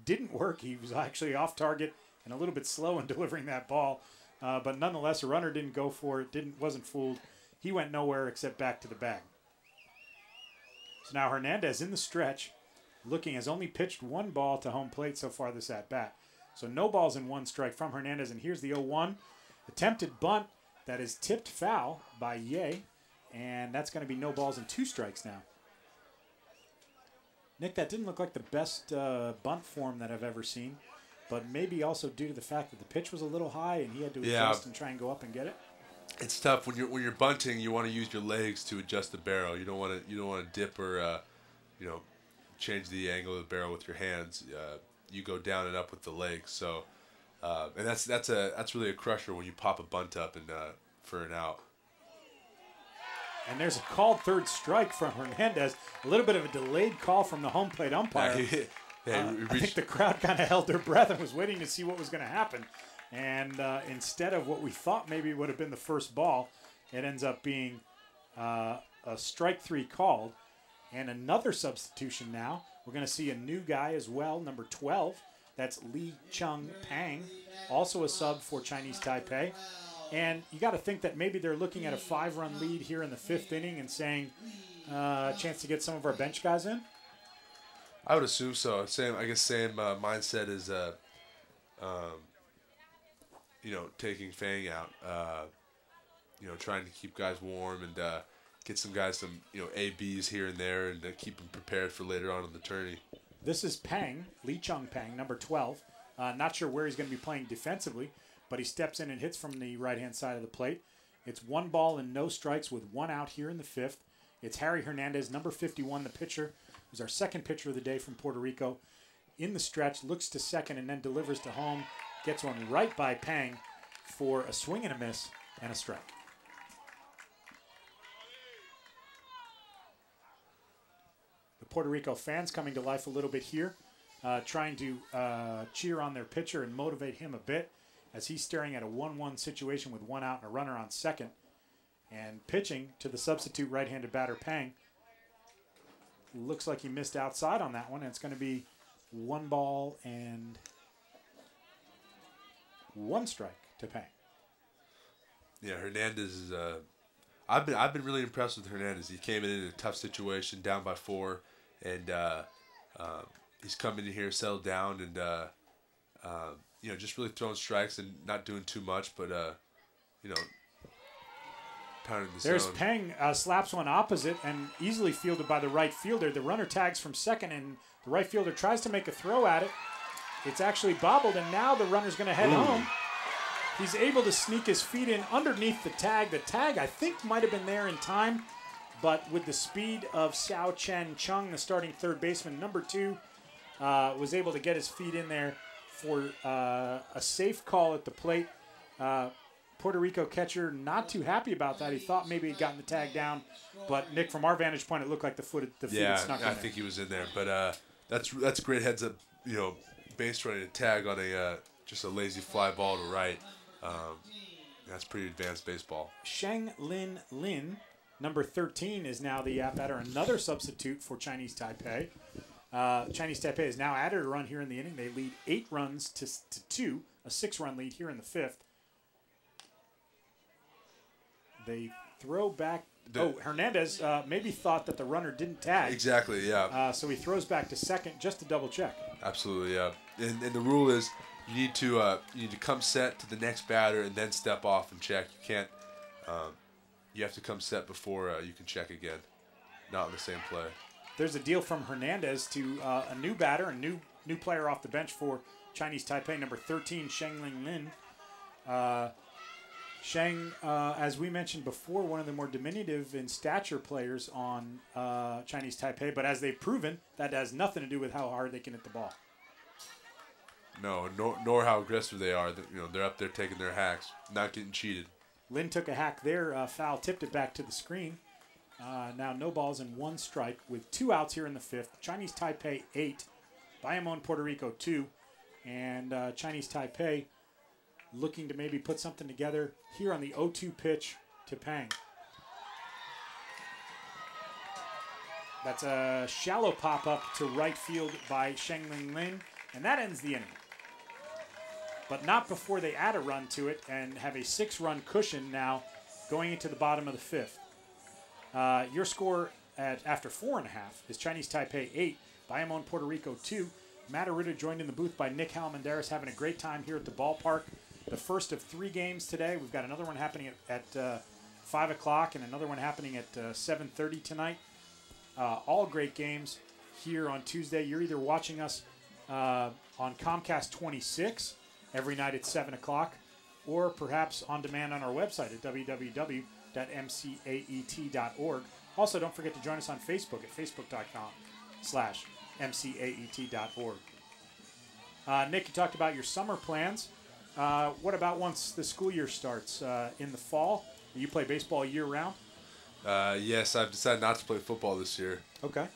Didn't work. He was actually off target and a little bit slow in delivering that ball. But nonetheless, a runner didn't go for it, wasn't fooled. He went nowhere except back to the bag. So now Hernandez in the stretch, has only pitched 1 ball to home plate so far this at-bat. So no balls and 1 strike from Hernandez, and here's the 0-1. Attempted bunt that is tipped foul by Ye, and that's going to be no balls and 2 strikes now. Nick, that didn't look like the best bunt form that I've ever seen, but maybe also due to the fact that the pitch was a little high and he had to adjust and try and go up and get it. It's tough when you're bunting. You want to use your legs to adjust the barrel. You don't want to dip or change the angle of the barrel with your hands. You go down and up with the legs. So, and that's really a crusher when you pop a bunt up and for an out. And there's a called 3rd strike from Hernandez. A little bit of a delayed call from the home plate umpire. Yeah, I think the crowd kind of held their breath and was waiting to see what was going to happen. And instead of what we thought maybe would have been the first ball, it ends up being a strike 3 called. And another substitution now. We're going to see a new guy as well, number 12. That's Li Chung Pang, also a sub for Chinese Taipei. And you got to think that maybe they're looking at a 5-run lead here in the 5th inning and saying, a chance to get some of our bench guys in? I would assume so. Same mindset as, taking Fang out. Trying to keep guys warm and get some guys some, ABs here and there and keep them prepared for later on in the tourney. This is Pang, Li Chung Pang, number 12. Not sure where he's going to be playing defensively, but he steps in and hits from the right-hand side of the plate. It's 1 ball and no strikes with 1 out here in the 5th. It's Harry Hernandez, number 51, the pitcher, who's our second pitcher of the day from Puerto Rico. In the stretch, looks to second and then delivers to home. Gets one right by Pang for a swing and a miss and a strike. The Puerto Rico fans coming to life a little bit here, trying to cheer on their pitcher and motivate him a bit as he's staring at a 1-1 situation with 1 out and a runner on second. And pitching to the substitute right-handed batter, Pang. Looks like he missed outside on that one, and it's going to be 1 ball and 1 strike to Pang. Yeah, Hernandez is. I've been really impressed with Hernandez. He came in a tough situation, down by 4, and he's coming in here, settled down, and just really throwing strikes and not doing too much, but pounding the There's zone. Pang slaps one opposite and easily fielded by the right fielder. The runner tags from second, and the right fielder tries to make a throw at it. It's actually bobbled, and now the runner's going to head home. He's able to sneak his feet in underneath the tag. The tag, I think, might have been there in time, but with the speed of Xiao Chen Chung, the starting third baseman, number 2, was able to get his feet in there for a safe call at the plate. Puerto Rico catcher not too happy about that. He thought maybe he'd gotten the tag down, but Nick, from our vantage point, it looked like the feet had snuck in there. I think he was in there, but that's great heads up, base running a tag on just a lazy fly ball to right. That's pretty advanced baseball. Sheng Lin Lin, number 13, is now the batter, another substitute for Chinese Taipei. Chinese Taipei has now added a run here in the inning. They lead 8 runs to 2, a 6-run lead here in the 5th. They throw back. Hernandez maybe thought that the runner didn't tag. Exactly, yeah. So he throws back to second just to double check. Absolutely, yeah. And the rule is you need to come set to the next batter and then step off and check. You can't. You have to come set before you can check again. Not in the same play. There's a deal from Hernandez to a new batter, a new player off the bench for Chinese Taipei, number 13, Sheng Ling Lin. Sheng, as we mentioned before, one of the more diminutive in stature players on Chinese Taipei, but as they've proven, that has nothing to do with how hard they can hit the ball. No, nor how aggressive they are. They're up there taking their hacks, not getting cheated. Lin took a hack there, foul, tipped it back to the screen. Now no balls and 1 strike with 2 outs here in the 5th. Chinese Taipei 8, Bayamon, Puerto Rico 2, and Chinese Taipei looking to maybe put something together here on the 0-2 pitch to Pang. That's a shallow pop-up to right field by Sheng Ling Lin, and that ends the inning. But not before they add a run to it and have a 6-run cushion now going into the bottom of the 5th. Your score after 4.5 is Chinese Taipei 8, Bayamon, Puerto Rico 2. Matt Arruda joined in the booth by Nick Halmandaris, having a great time here at the ballpark. The first of 3 games today. We've got another one happening at 5 o'clock and another one happening at 7:30 tonight. All great games here on Tuesday. You're either watching us on Comcast 26 every night at 7 o'clock or perhaps on demand on our website at www.mcaet.org. Also, don't forget to join us on Facebook at facebook.com/mcaet.org. Nick, you talked about your summer plans. What about once the school year starts in the fall? You play baseball year-round? Yes, I've decided not to play football this year. Okay.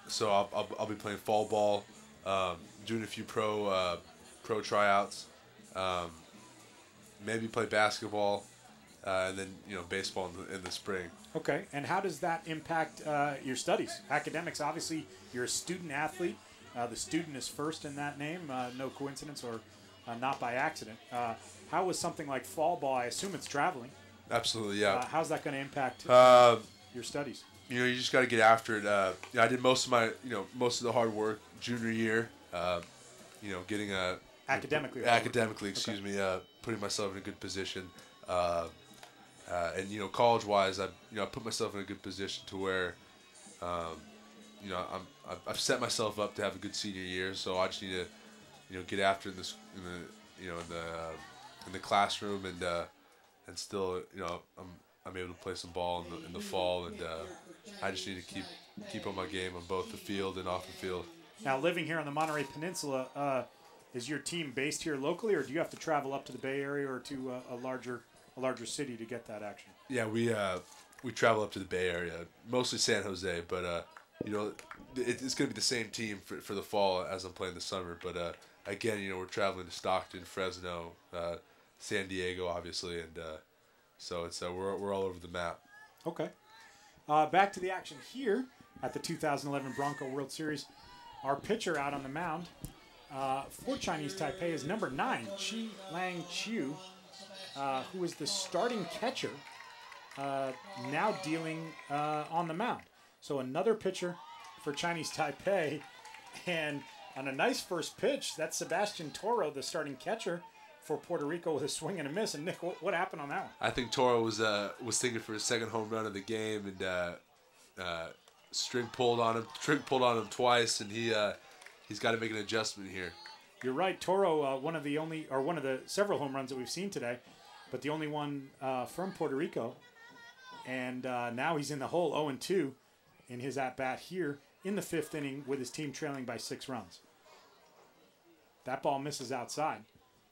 so I'll be playing fall ball, doing a few pro tryouts, maybe play basketball, and then baseball in the spring. Okay, and how does that impact your studies? Academics, obviously, you're a student athlete. The student is first in that name, no coincidence or not by accident. How was something like fall ball? I assume it's traveling. Absolutely, yeah. How's that going to impact your studies? You just got to get after it. I did most of the hard work junior year. Getting Academically, putting myself in a good position. And college-wise, I put myself in a good position to where, I've set myself up to have a good senior year. So I just need to, get after in the classroom and still, I'm able to play some ball in the fall, and I just need to keep on my game on both the field and off the field. Now, living here on the Monterey Peninsula, is your team based here locally, or do you have to travel up to the Bay Area or to a larger city to get that action? Yeah, we travel up to the Bay Area, mostly San Jose, but it's going to be the same team for the fall as I'm playing the summer. But again, we're traveling to Stockton, Fresno, San Diego, obviously, and so it's we're all over the map. Okay. Back to the action here at the 2011 Bronco World Series. Our pitcher out on the mound for Chinese Taipei is number 9, Chi Lang Chiu, who is the starting catcher, now dealing on the mound. So another pitcher for Chinese Taipei, and on a nice first pitch, that's Sebastian Toro, the starting catcher for Puerto Rico, with a swing and a miss. And Nick, what happened on that one? I think Toro was thinking for his second home run of the game, and string pulled on him twice, and he's got to make an adjustment here. You're right, Toro, one of the several home runs that we've seen today, but the only one from Puerto Rico, and now he's in the hole, 0-2 in his at bat here in the 5th inning with his team trailing by 6 runs. That ball misses outside.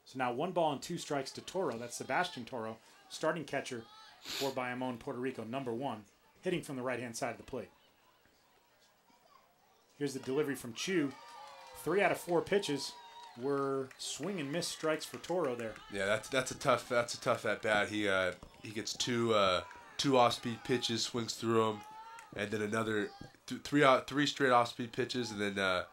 So now 1 ball and 2 strikes to Toro. That's Sebastian Toro, starting catcher for Bayamon, Puerto Rico, number 1, hitting from the right-hand side of the plate. Here's the delivery from Chu. 3 out of 4 pitches were swing and miss strikes for Toro there. Yeah, that's a tough at bat. He gets two off-speed pitches, swings through them, and then another three straight off-speed pitches, and then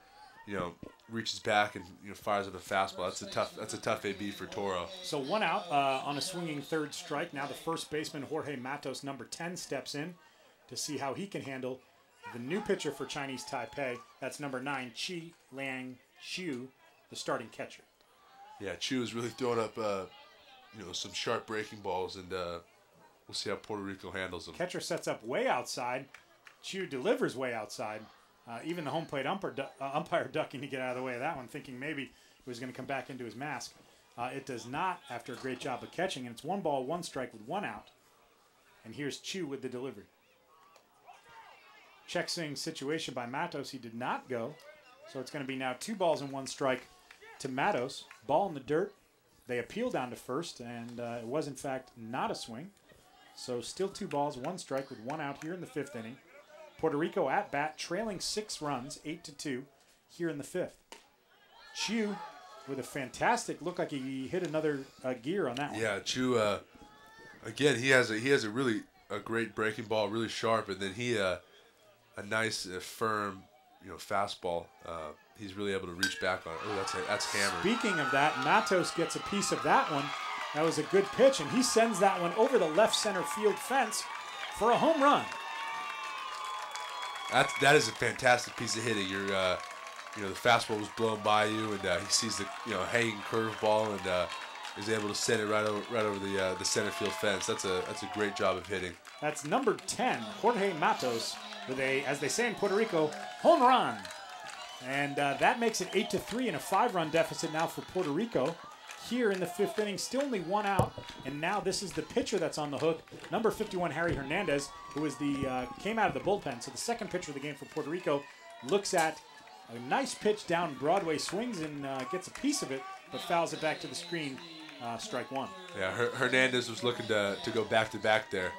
reaches back and fires up a fastball. That's a tough AB for Toro. So 1 out on a swinging 3rd strike. Now the first baseman, Jorge Matos, number 10, steps in to see how he can handle the new pitcher for Chinese Taipei. That's number 9, Chi Lang Chiu, the starting catcher. Yeah, Chu is really throwing up some sharp breaking balls, and we'll see how Puerto Rico handles them. Catcher sets up way outside. Chu delivers way outside. Even the home plate umpire ducking to get out of the way of that one, thinking maybe it was going to come back into his mask. It does not, after a great job of catching, and it's 1 ball, 1 strike with 1 out. And here's Chu with the delivery. Check swing situation by Matos. He did not go. So it's going to be now 2 balls and 1 strike to Matos. Ball in the dirt. They appeal down to first, and it was, in fact, not a swing. So still 2 balls, 1 strike with 1 out here in the 5th inning. Puerto Rico at bat, trailing 6 runs, 8-2, here in the 5th. Chu with a fantastic, looked like he hit another gear on that one. Yeah, Chu, again, he has a really great breaking ball, really sharp, and then a nice, firm, fastball. He's really able to reach back on it. Oh, that's hammered. Speaking of that, Matos gets a piece of that one. That was a good pitch, and he sends that one over the left center field fence for a home run. That is a fantastic piece of hitting. The fastball was blown by you, and he sees the hanging curveball and is able to send it right over the center field fence. That's a great job of hitting. That's number 10, Jorge Matos, with a, as they say in Puerto Rico, home run. And that makes it 8-3 in a 5-run deficit now for Puerto Rico. Here in the 5th inning, still only 1 out, and now this is the pitcher that's on the hook, number 51, Harry Hernandez, who is came out of the bullpen. So the second pitcher of the game for Puerto Rico looks at a nice pitch down Broadway, swings and gets a piece of it, but fouls it back to the screen, strike 1. Yeah, Hernandez was looking to go back-to-back there.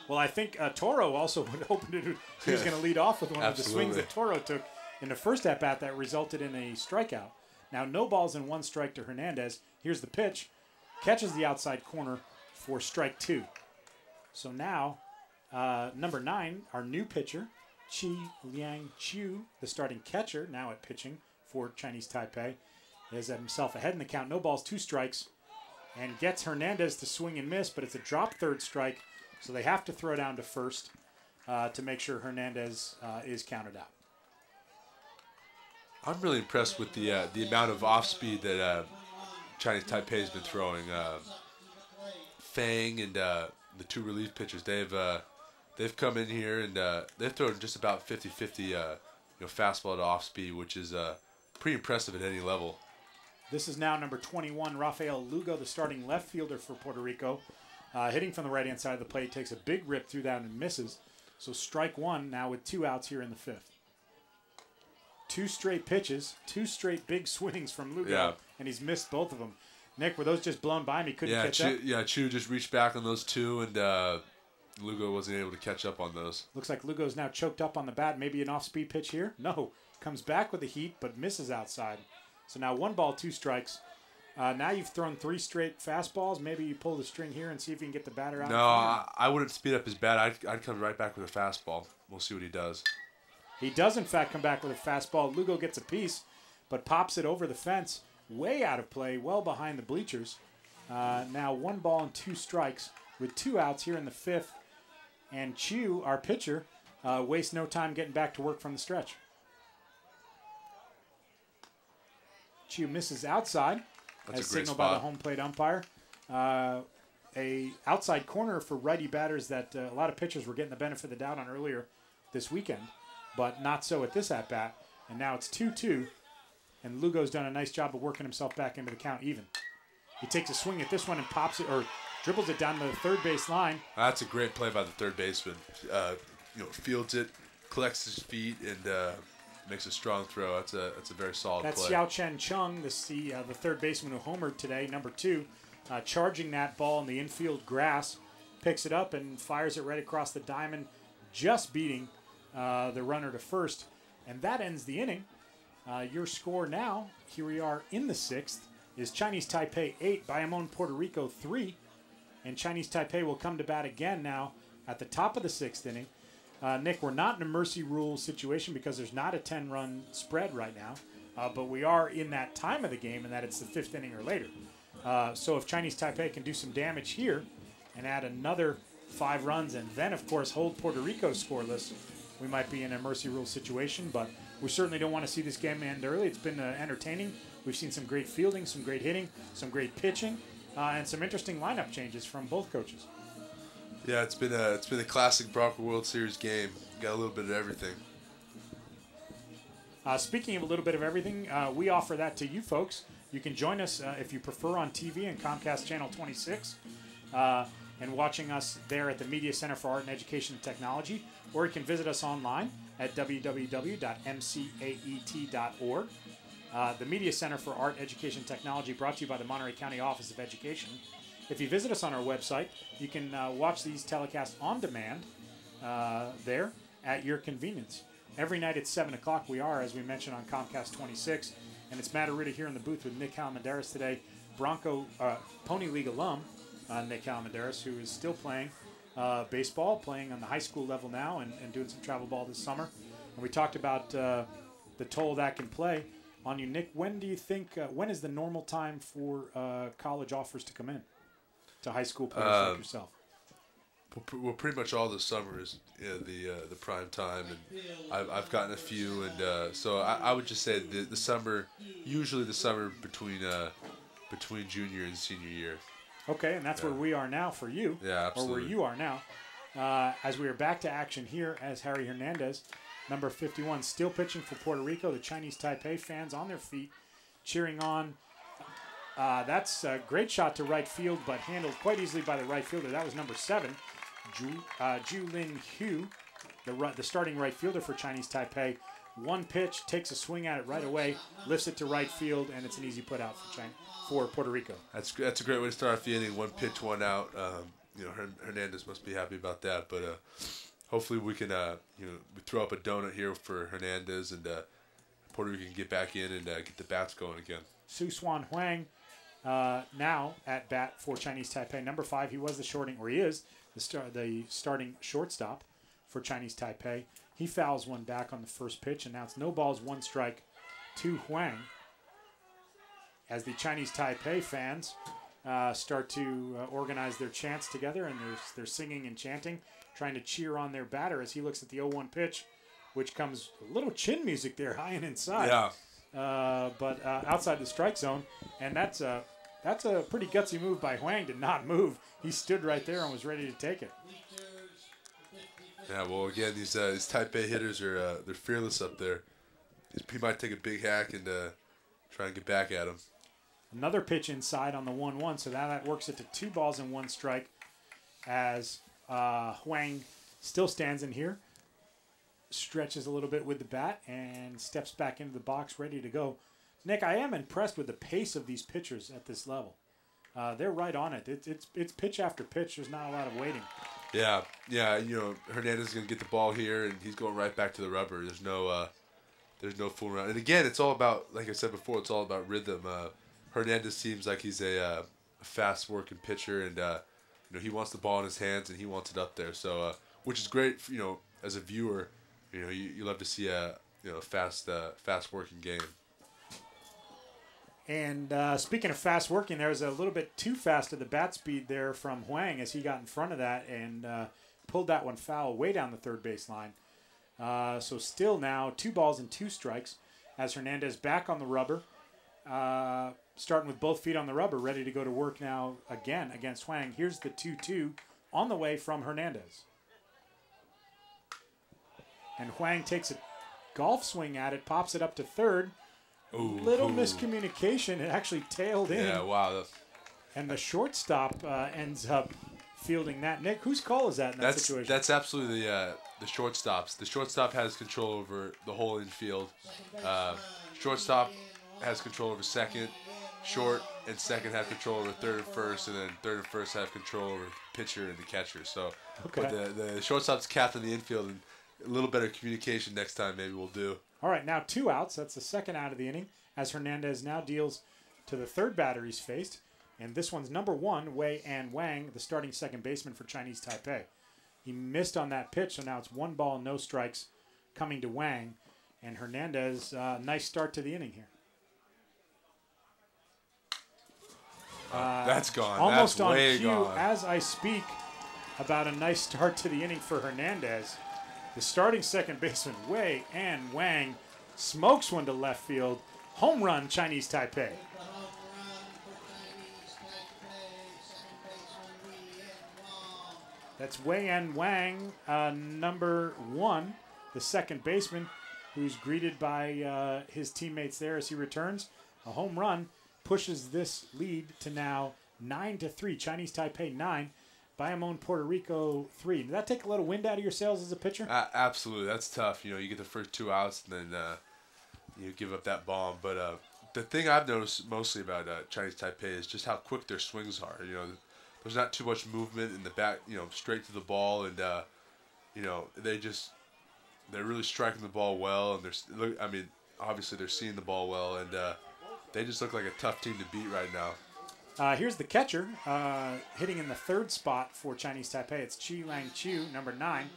Well, I think Toro also would open it. He was going to lead off with one of the swings that Toro took in the first at-bat that resulted in a strikeout. Now, no balls and 1 strike to Hernandez. Here's the pitch. Catches the outside corner for strike 2. So now, number 9, our new pitcher, Chi Liang Chu, the starting catcher, now at pitching for Chinese Taipei, is himself ahead in the count. No balls, 2 strikes, and gets Hernandez to swing and miss, but it's a drop third strike, so they have to throw down to first to make sure Hernandez is counted out. I'm really impressed with the amount of off speed that Chinese Taipei has been throwing. Fang and the 2 relief pitchers, they've come in here and they've thrown just about 50-50 fastball to off speed, which is pretty impressive at any level. This is now number 21, Rafael Lugo, the starting left fielder for Puerto Rico. Hitting from the right-hand side of the plate, takes a big rip through that and misses. So strike 1 now with 2 outs here in the 5th. 2 straight pitches, 2 straight big swings from Lugo, and he's missed both of them. Nick, were those just blown by him? He couldn't catch up? Yeah, Chu just reached back on those 2, and Lugo wasn't able to catch up on those. Looks like Lugo's now choked up on the bat. Maybe an off-speed pitch here? No. Comes back with the heat, but misses outside. So now 1 ball, 2 strikes. Now you've thrown 3 straight fastballs. Maybe you pull the string here and see if you can get the batter out. No, I wouldn't speed up his bat. I'd come right back with a fastball. We'll see what he does. He does, in fact, come back with a fastball. Lugo gets a piece, but pops it over the fence, way out of play, well behind the bleachers. Now 1 ball and 2 strikes with 2 outs here in the 5th. And Chu, our pitcher, wastes no time getting back to work from the stretch. Chu misses outside, as signaled by the home plate umpire. A outside corner for righty batters that a lot of pitchers were getting the benefit of the doubt on earlier this weekend, but not so at this at-bat. And now it's 2-2, and Lugo's done a nice job of working himself back into the count even. He takes a swing at this one and pops it, or dribbles it down to the third base line. That's a great play by the third baseman. Fields it, collects his feet, and makes a strong throw. That's a very solid play. That's Xiao Chen Chung, the third baseman who homered today, number 2, charging that ball in the infield grass, picks it up and fires it right across the diamond, just beating the runner to first. And that ends the inning. Your score now, here we are in the 6th, is Chinese Taipei 8, Bayamon, Puerto Rico 3. And Chinese Taipei will come to bat again now at the top of the 6th inning. Nick, we're not in a mercy rule situation because there's not a 10-run spread right now, but we are in that time of the game and that it's the 5th inning or later. So if Chinese Taipei can do some damage here and add another 5 runs and then, of course, hold Puerto Rico scoreless, we might be in a mercy rule situation, but we certainly don't want to see this game end early. It's been entertaining. We've seen some great fielding, some great hitting, some great pitching, and some interesting lineup changes from both coaches. Yeah, it's been a classic Bronco World Series game. Got a little bit of everything. Speaking of a little bit of everything, we offer that to you folks. You can join us if you prefer on TV and Comcast Channel 26, and watching us there at the Media Center for Art and Education and Technology, or you can visit us online at www.mcaet.org. The Media Center for Art, Education, and Technology, brought to you by the Monterey County Office of Education. If you visit us on our website, you can watch these telecasts on demand there at your convenience. Every night at 7 o'clock, we are, as we mentioned, on Comcast 26. And it's Matt Arita here in the booth with Nick Calmendaris today. Bronco Pony League alum, Nick Calmendaris, who is still playing baseball, playing on the high school level now and doing some travel ball this summer. And we talked about the toll that can play on you. Nick, when do you think, when is the normal time for college offers to come in to high school players like yourself? Well, pretty much all the summer is the prime time, and I've gotten a few, and so I would just say the summer, usually the summer between junior and senior year. Okay, and that's where we are now for you. Yeah, absolutely. Or where you are now. As we are back to action here, as Harry Hernandez, number 51, still pitching for Puerto Rico. The Chinese Taipei fans on their feet, cheering on. That's a great shot to right field, but handled quite easily by the right fielder. That was number 7, Ju Lin Hu, the starting right fielder for Chinese Taipei. One pitch, takes a swing at it right away, lifts it to right field, and it's an easy put out for Puerto Rico. That's a great way to start off the inning. One pitch, one out. Hernandez must be happy about that. But hopefully we can we throw up a donut here for Hernandez, and Puerto Rico can get back in and get the bats going again. Su Swan Huang now at bat for Chinese Taipei. Number 5, he was he is the starting shortstop for Chinese Taipei. He fouls one back on the first pitch, and now it's no balls, 1 strike to Huang. As the Chinese Taipei fans start to organize their chants together, and they're singing and chanting, trying to cheer on their batter as he looks at the 0-1 pitch, which comes a little chin music there, high and inside. Yeah. But outside the strike zone, and that's a pretty gutsy move by Huang to not move. He stood right there and was ready to take it. Yeah, well, again, these Taipei hitters are they're fearless up there. He might take a big hack and try and get back at him. Another pitch inside on the 1-1, so now that works it to 2 balls and 1 strike as Huang still stands in here, stretches a little bit with the bat, and steps back into the box ready to go. Nick, I am impressed with the pace of these pitchers at this level. They're right on it. It's pitch after pitch. There's not a lot of waiting. Yeah. Hernandez is going to get the ball here, and he's going right back to the rubber. There's no fooling around. And again, it's all about, like I said before, it's all about rhythm. Hernandez seems like he's a fast-working pitcher, and he wants the ball in his hands, and he wants it up there. So, which is great, as a viewer. You love to see a fast-working game. And speaking of fast working, there was a little bit too fast of the bat speed there from Huang as he got in front of that and pulled that one foul way down the third base line. So still now 2 balls and 2 strikes as Hernandez back on the rubber, starting with both feet on the rubber, ready to go to work now again against Huang. Here's the 2-2 on the way from Hernandez. And Huang takes a golf swing at it, pops it up to third. Little miscommunication. It actually tailed in. Yeah, wow. And the shortstop ends up fielding that. Nick, whose call is that in that situation? That's absolutely the shortstop's. The shortstop has control over the whole infield. Shortstop has control over second. Short and second have control over third and first, and then third and first have control over pitcher and the catcher. So, okay. But the shortstop's captain the infield, and a little better communication next time maybe we'll do. All right, now 2 outs. That's the second out of the inning as Hernandez now deals to the third batter he's faced. And this one's number 1, Wei An Wang, the starting second baseman for Chinese Taipei. He missed on that pitch, so now it's 1 ball, no strikes coming to Wang. And Hernandez, nice start to the inning here. That's gone. Almost That's on way cue gone. as I speak about a nice start to the inning for Hernandez. The starting second baseman, Wei An Wang, smokes one to left field. Home run, Chinese Taipei. That's Wei An Wang, number 1, the second baseman, who's greeted by his teammates there as he returns. A home run pushes this lead to now 9-3. Chinese Taipei 9. Bayamon, Puerto Rico 3. Did that take a little wind out of your sails as a pitcher? Absolutely. That's tough. You get the first 2 outs and then you give up that bomb. But the thing I've noticed mostly about Chinese Taipei is just how quick their swings are. There's not too much movement in the back, straight to the ball. And, they're really striking the ball well. And obviously they're seeing the ball well. And they just look like a tough team to beat right now. Here's the catcher hitting in the third spot for Chinese Taipei. It's Chi Lang Chiu, number 9,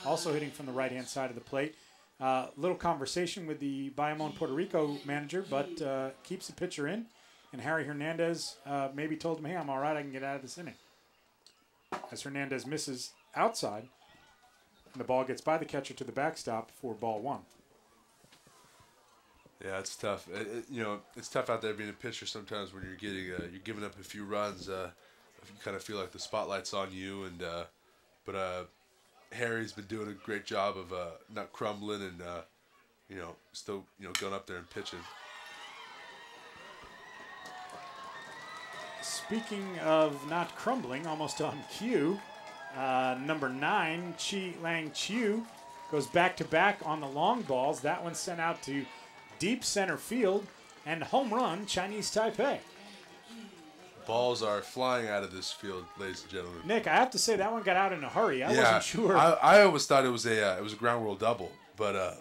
also hitting from the right-hand side of the plate. Little conversation with the Bayamon Puerto Rico manager, but keeps the pitcher in. And Harry Hernandez maybe told him, hey, I'm all right, I can get out of this inning. As Hernandez misses outside, and the ball gets by the catcher to the backstop for ball 1. Yeah, it's tough. It's tough out there being a pitcher sometimes when you're giving up a few runs. You kind of feel like the spotlight's on you, but Harry's been doing a great job of not crumbling and still going up there and pitching. Speaking of not crumbling, almost on cue, number 9, Chi Lang Chiu, goes back-to-back on the long balls. That one sent out to deep center field, and home run, Chinese Taipei. Balls are flying out of this field, ladies and gentlemen. Nick, I have to say that one got out in a hurry. I wasn't sure. I always thought it was a ground rule double, but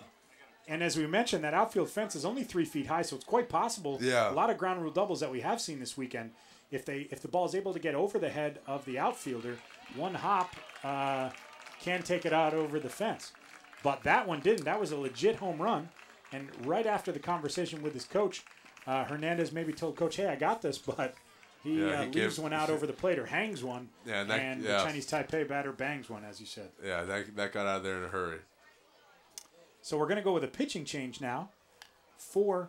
and as we mentioned, that outfield fence is only 3 feet high, so it's quite possible. Yeah. A lot of ground rule doubles that we have seen this weekend. If the ball is able to get over the head of the outfielder, one hop can take it out over the fence. But that one didn't. That was a legit home run. And right after the conversation with his coach, Hernandez maybe told Coach, "Hey, I got this," but he leaves one out over the plate or hangs one. Yeah, and the Chinese Taipei batter bangs one, as you said. Yeah, that got out of there in a hurry. So we're going to go with a pitching change now for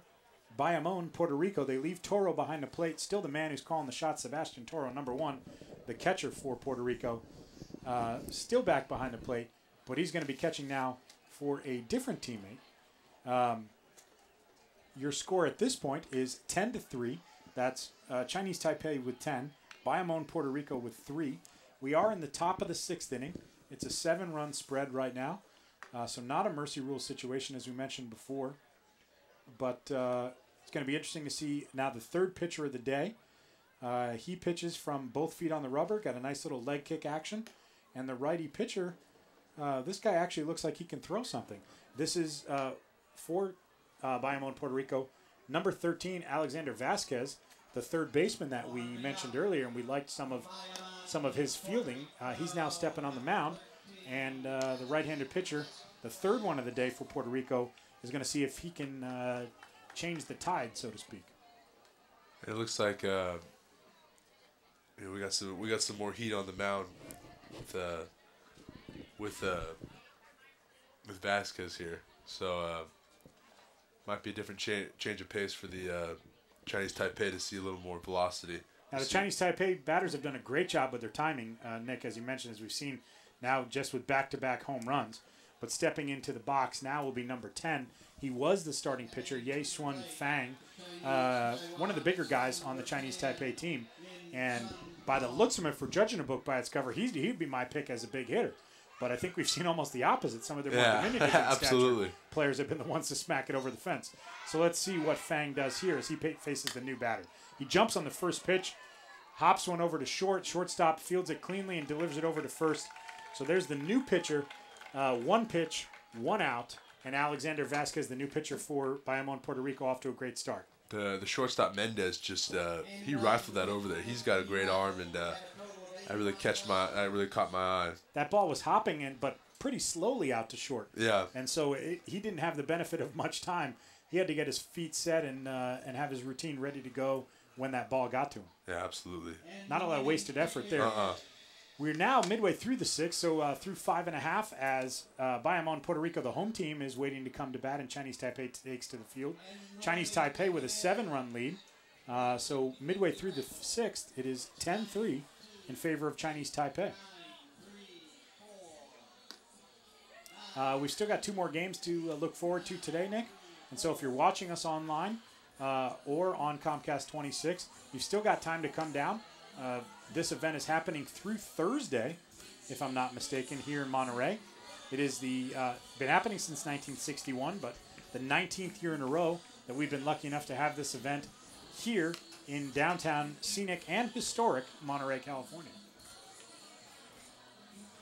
Bayamon, Puerto Rico. They leave Toro behind the plate. Still the man who's calling the shots, Sebastian Toro, number 1, the catcher for Puerto Rico. Still back behind the plate, but he's going to be catching now for a different teammate. Your score at this point is 10-3. That's Chinese Taipei with 10, Bayamon, Puerto Rico with 3. We are in the top of the 6th inning. It's a 7-run spread right now. So not a mercy rule situation, as we mentioned before. But it's going to be interesting to see now the third pitcher of the day. He pitches from both feet on the rubber, got a nice little leg kick action. And the righty pitcher, this guy actually looks like he can throw something. This is for Bayamon, Puerto Rico, number 13, Alexander Vasquez, the third baseman that we mentioned earlier, and we liked some of his fielding. He's now stepping on the mound. And the right-handed pitcher, the third one of the day for Puerto Rico, is going to see if he can change the tide, so to speak. It looks like we got some more heat on the mound with Vasquez here. So might be a different change of pace for the Chinese Taipei to see a little more velocity. Now the Chinese Taipei batters have done a great job with their timing, Nick, as you mentioned, as we've seen. Now just with back-to-back home runs. But stepping into the box now will be number 10. He was the starting pitcher, Ye Xuan Fang, one of the bigger guys on the Chinese Taipei team. And by the looks of him, for judging a book by its cover, he'd be my pick as a big hitter. But I think we've seen almost the opposite. Some of their more diminutive stature players have been the ones to smack it over the fence. So let's see what Fang does here as he faces the new batter. He jumps on the first pitch, hops one over to shortstop, fields it cleanly, and delivers it over to first. So there's the new pitcher, 1 pitch, 1 out, and Alexander Vasquez, the new pitcher for Bayamon, Puerto Rico, off to a great start. The shortstop Mendez just he rifled that over there. He's got a great arm, and I really caught my eye. That ball was hopping in, but pretty slowly out to short. Yeah. And so he didn't have the benefit of much time. He had to get his feet set and have his routine ready to go when that ball got to him. Yeah, absolutely. Not a lot of wasted effort there. We're now midway through the 6th, so through 5.5 as Bayamon, Puerto Rico, the home team, is waiting to come to bat, and Chinese Taipei takes to the field. Chinese Taipei with a 7-run lead. So midway through the 6th, it is 10-3 in favor of Chinese Taipei. We've still got 2 more games to look forward to today, Nick. And so if you're watching us online or on Comcast 26, you've still got time to come down. This event is happening through Thursday, if I'm not mistaken, here in Monterey. It is been happening since 1961, but the 19th year in a row that we've been lucky enough to have this event here in downtown, scenic, and historic Monterey, California.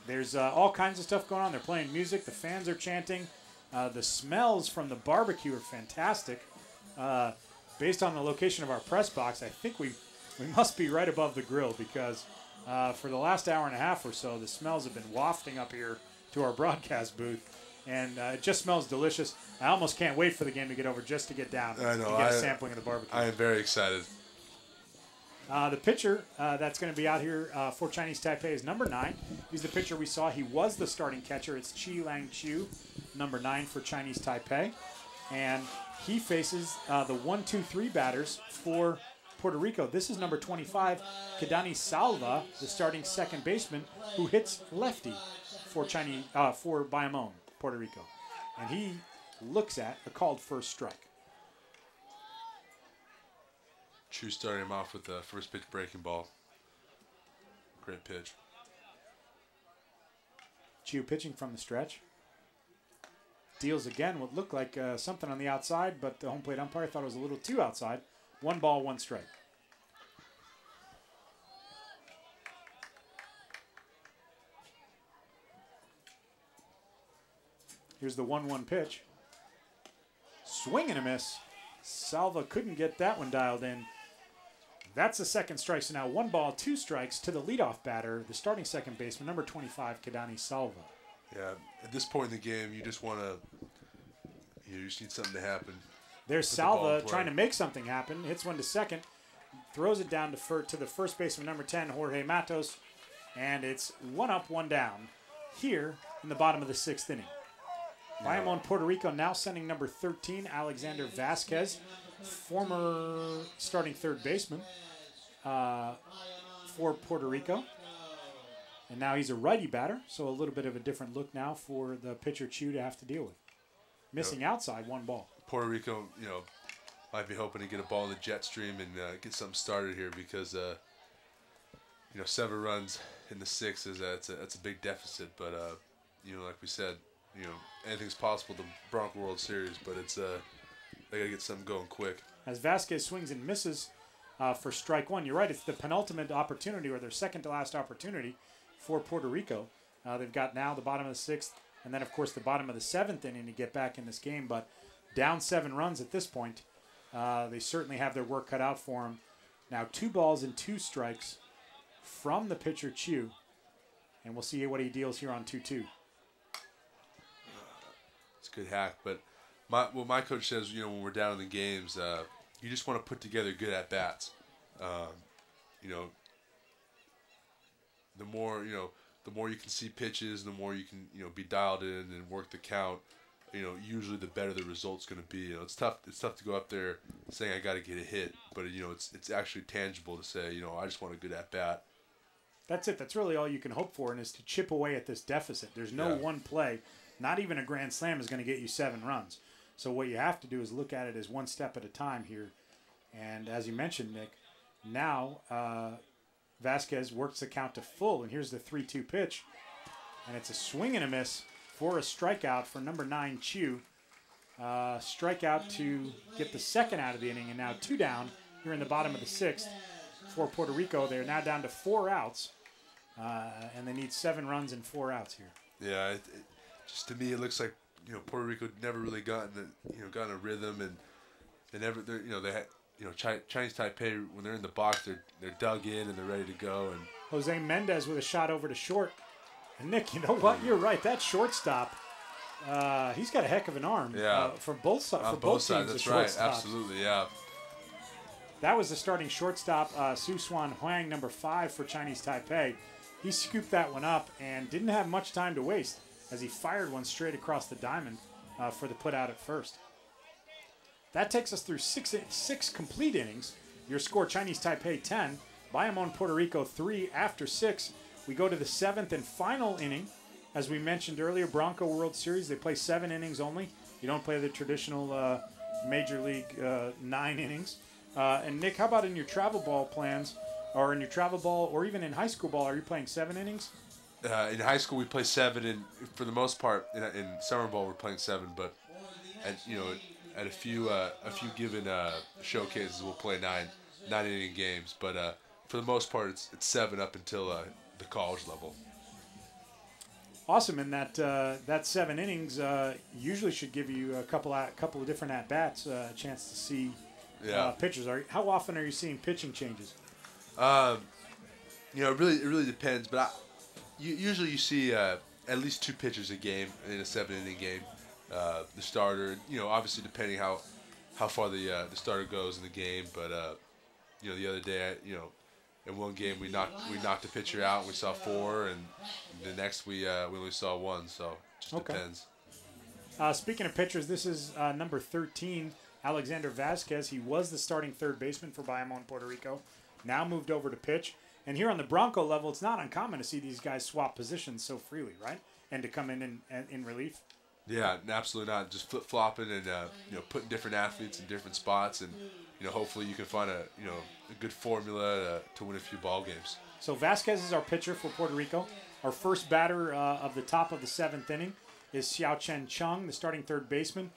There's all kinds of stuff going on. They're playing music. The fans are chanting. The smells from the barbecue are fantastic. Based on the location of our press box, I think we must be right above the grill because for the last hour and a half or so, the smells have been wafting up here to our broadcast booth. And it just smells delicious. I almost can't wait for the game to get over just to get down and get a sampling of the barbecue. I am very excited. The pitcher that's going to be out here for Chinese Taipei is number 9. He's the pitcher we saw. He was the starting catcher. It's Chi Lang Chu, number 9 for Chinese Taipei. And he faces the 1-2-3 batters for Puerto Rico. This is number 25, Kadani Salva, the starting second baseman, who hits lefty for Bayamon, Puerto Rico. And he looks at a called first strike. Chu starting him off with the first pitch breaking ball. Great pitch. Chu pitching from the stretch. Deals again what looked like something on the outside, but the home plate umpire thought it was a little too outside. 1 ball, 1 strike. Here's the 1-1 pitch. Swing and a miss. Salva couldn't get that one dialed in. That's the second strike. So now 1 ball, 2 strikes to the leadoff batter, the starting second baseman, number 25, Kadani Salva. Yeah, at this point in the game, you just want to, you just need something to happen. There's Salva trying to make something happen. Hits one to second, throws it down to the first baseman, number 10, Jorge Matos, and it's 1 up, 1 down here in the bottom of the 6th inning. Bayamon, Puerto Rico now sending number 13, Alexander Vasquez, former starting third baseman for Puerto Rico. And now he's a righty batter, so a little bit of a different look now for the pitcher Chu to have to deal with. Missing outside, 1 ball. Puerto Rico, might be hoping to get a ball in the jet stream and get something started here because, 7 runs in the 6th that's a big deficit. But like we said, anything's possible the Bronco World Series, but it's they gotta get something going quick. As Vasquez swings and misses for strike 1, you're right. It's the penultimate opportunity, or their second to last opportunity for Puerto Rico. They've got now the bottom of the 6th, and then of course the bottom of the 7th inning to get back in this game. But down 7 runs at this point, they certainly have their work cut out for them. Now 2 balls and 2 strikes from the pitcher Chu, and we'll see what he deals here on 2-2. It's a good hack, but my coach says, when we're down in the games, you just want to put together good at bats. The more you can see pitches, the more you can be dialed in and work the count. Usually the better the result's going to be. It's tough. It's tough to go up there saying I got to get a hit, but it's actually tangible to say I just want a good at bat. That's it. That's really all you can hope for, and is to chip away at this deficit. There's no one play, not even a grand slam, is going to get you 7 runs. So what you have to do is look at it as 1 step at a time here. And as you mentioned, Nick, now Vasquez works the count to full, and here's the 3-2 pitch, and it's a swing and a miss for a strikeout for number 9, Chu. Strikeout to get the second out of the inning, and now 2 down here in the bottom of the 6th for Puerto Rico. They're now down to 4 outs. And they need 7 runs and 4 outs here. Yeah, just to me it looks like Puerto Rico never really gotten a rhythm, and they had Chinese Taipei, when they're in the box, they're dug in and they're ready to go. And Jose Mendez with a shot over to short. And Nick, you know what? You're right. That shortstop, he's got a heck of an arm. Yeah, for both sides. On both sides, that's right. Absolutely, yeah. That was the starting shortstop, Su Swan Huang, number 5 for Chinese Taipei. He scooped that one up and didn't have much time to waste as he fired one straight across the diamond for the put out at first. That takes us through six complete innings. Your score, Chinese Taipei 10, Bayamon, Puerto Rico 3 after 6. We go to the 7th and final inning. As we mentioned earlier, Bronco World Series, they play 7 innings only. You don't play the traditional Major League 9 innings. And Nick, how about in your travel ball plans, or in your travel ball, or even in high school ball, are you playing 7 innings? In high school we play 7, and for the most part, in summer ball we're playing 7. But at a few given showcases we'll play 9 inning games. But for the most part it's 7 up until the college level. Awesome, and that 7 innings usually should give you a couple of different at bats, a chance to see pitchers. How often are you seeing pitching changes? It really depends, but usually you see at least 2 pitchers a game in a 7 inning game. The starter, obviously depending how far the starter goes in the game, but the other day, in one game we knocked a pitcher out and we saw 4, and the next we only saw 1, so it just depends. Speaking of pitchers, this is number 13, Alexander Vasquez. He was the starting third baseman for Bayamon, Puerto Rico, now moved over to pitch. And here on the Bronco level, it's not uncommon to see these guys swap positions so freely, right? And to come in relief. Yeah, absolutely not. Just flip-flopping and putting different athletes in different spots, and hopefully you can find a good formula to win a few ball games. So Vasquez is our pitcher for Puerto Rico. Our first batter of the top of the 7th inning is Xiao Chen Chung, the starting third baseman,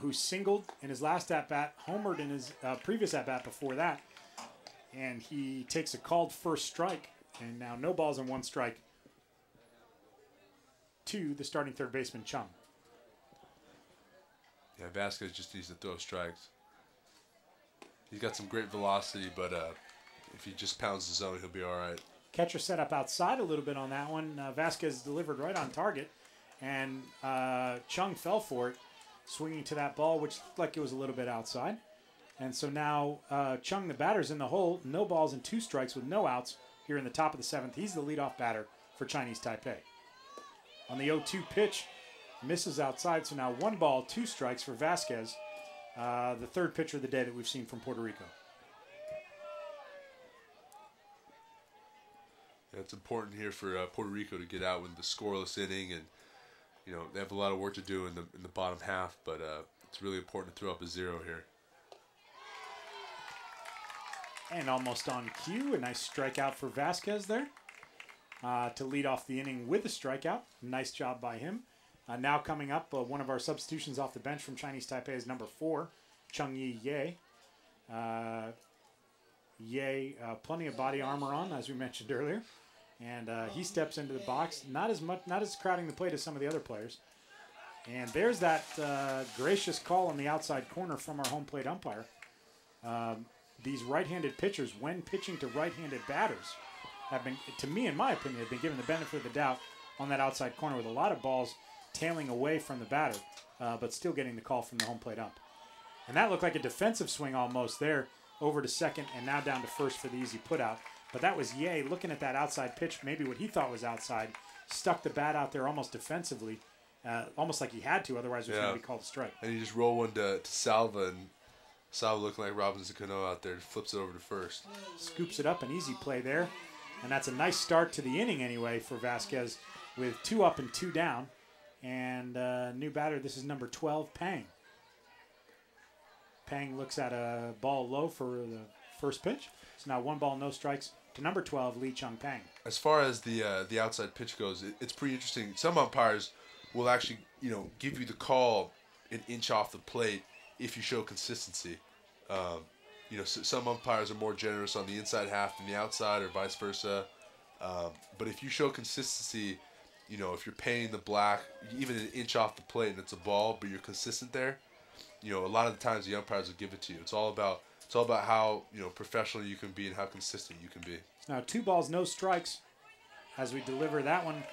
who singled in his last at-bat, homered in his previous at-bat before that. And he takes a called first strike, and now no balls and 1 strike to the starting third baseman, Chung. Yeah, Vasquez just needs to throw strikes. He's got some great velocity, but if he just pounds the zone, he'll be all right. Catcher set up outside a little bit on that one. Vasquez delivered right on target, and Chung fell for it, swinging to that ball, which looked like it was a little bit outside. And so now Chung, the batter's in the hole. No balls and 2 strikes with no outs here in the top of the 7th. He's the leadoff batter for Chinese Taipei. On the 0-2 pitch, misses outside. So now 1 ball, 2 strikes for Vasquez, the 3rd pitcher of the day that we've seen from Puerto Rico. Yeah, it's important here for Puerto Rico to get out with the scoreless inning, and they have a lot of work to do in the bottom half, but it's really important to throw up a 0 here. And almost on cue, a nice strikeout for Vasquez there to lead off the inning with a strikeout. Nice job by him. Now coming up, one of our substitutions off the bench from Chinese Taipei is number 4, Chung-Yi Ye. Ye, plenty of body armor on, as we mentioned earlier. And he steps into the box, not as crowding the plate as some of the other players. And there's that gracious call on the outside corner from our home plate umpire. These right-handed pitchers, when pitching to right-handed batters, have been, to me, in my opinion, have been given the benefit of the doubt on that outside corner with a lot of balls tailing away from the batter, but still getting the call from the home plate ump. And that looked like a defensive swing almost there, over to second and now down to first for the easy putout. But that was Ye looking at that outside pitch, maybe what he thought was outside, stuck the bat out there almost defensively, almost like he had to, otherwise it was going to be called a strike. And he just rolled one to Salva, and Salva looking like Robinson Cano out there, flips it over to first. Scoops it up, an easy play there. And that's a nice start to the inning anyway for Vasquez with 2 up and 2 down. And new batter, this is number 12, Pang. Pang looks at a ball low for the first pitch. So now 1 ball, no strikes to number 12, Lee Chung Pang. As far as the outside pitch goes, it's pretty interesting. Some umpires will actually, give you the call an inch off the plate if you show consistency. Some umpires are more generous on the inside half than the outside, or vice versa. But if you show consistency, if you're painting the black, even an inch off the plate and it's a ball, but you're consistent there, a lot of the times the umpires will give it to you. It's all about how professional you can be and how consistent you can be. Now 2 balls, no strikes as we deliver that one.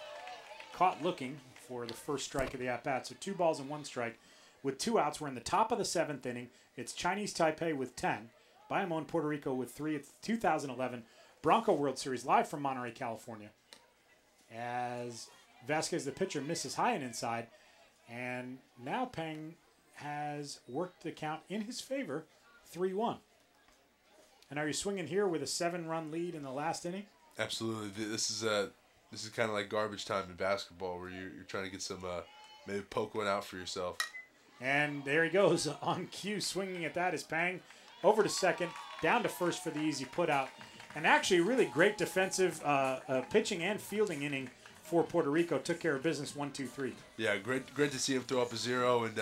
Caught looking for the first strike of the at-bat. So 2 balls and 1 strike with 2 outs. We're in the top of the 7th inning. It's Chinese Taipei with 10. Bayamon, Puerto Rico with 3. It's 2011 Bronco World Series live from Monterey, California. As Vasquez, the pitcher, misses high and inside. And now Pang has worked the count in his favor, 3-1. And are you swinging here with a 7-run lead in the last inning? Absolutely. This is kind of like garbage time in basketball, where you're trying to get some maybe poke one out for yourself. And there he goes on cue, swinging at that is Pang. Over to second, down to first for the easy putout. And actually, really great defensive pitching and fielding inning for Puerto Rico. Took care of business, 1-2-3. Yeah, great to see him throw up a 0 and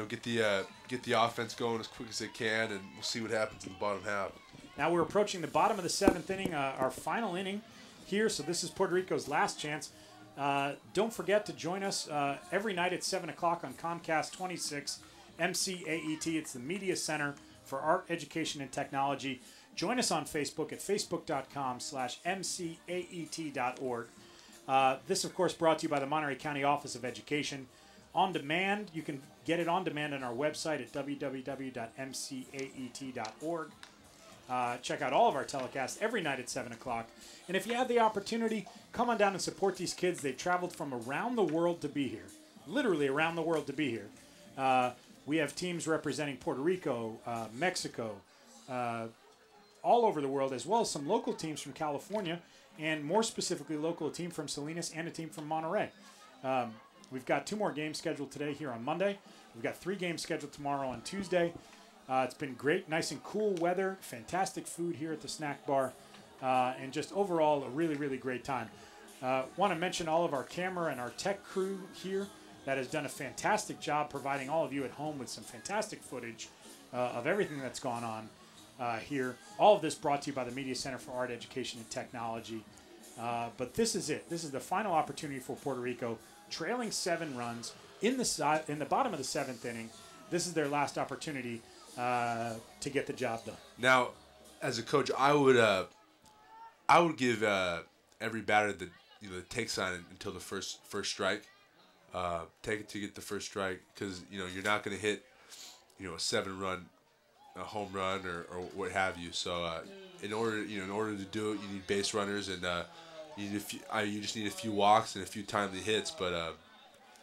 get the offense going as quick as they can, and we'll see what happens in the bottom half. Now we're approaching the bottom of the 7th inning, our final inning here. So this is Puerto Rico's last chance. Don't forget to join us every night at 7 o'clock on Comcast 26 MCAET. It's the Media Center for Art, Education, and Technology. Join us on Facebook at facebook.com/mcaet.org. This, of course, brought to you by the Monterey County Office of Education. On demand, you can get it on demand on our website at www.mcaet.org. Check out all of our telecasts every night at 7 o'clock. And if you have the opportunity, come on down and support these kids. They've traveled from around the world to be here, literally around the world to be here. We have teams representing Puerto Rico, Mexico, all over the world, as well as some local teams from California, and more specifically local, a team from Salinas and a team from Monterey. We've got 2 more games scheduled today here on Monday. We've got 3 games scheduled tomorrow on Tuesday. It's been great, nice and cool weather, fantastic food here at the snack bar, and just overall a really, really great time. Want to mention all of our camera and our tech crew here that has done a fantastic job providing all of you at home with some fantastic footage of everything that's gone on here. All of this brought to you by the Media Center for Art, Education, and Technology. But this is it. This is the final opportunity for Puerto Rico, trailing 7 runs in the bottom of the 7th inning. this is their last opportunity to get the job done. Now, as a coach, I would give every batter that that takes on it until the first strike. Take it to get the first strike, because you're not going to hit a 7-run a home run or what have you. So in order to do it, you need base runners, and you just need a few walks and a few timely hits. But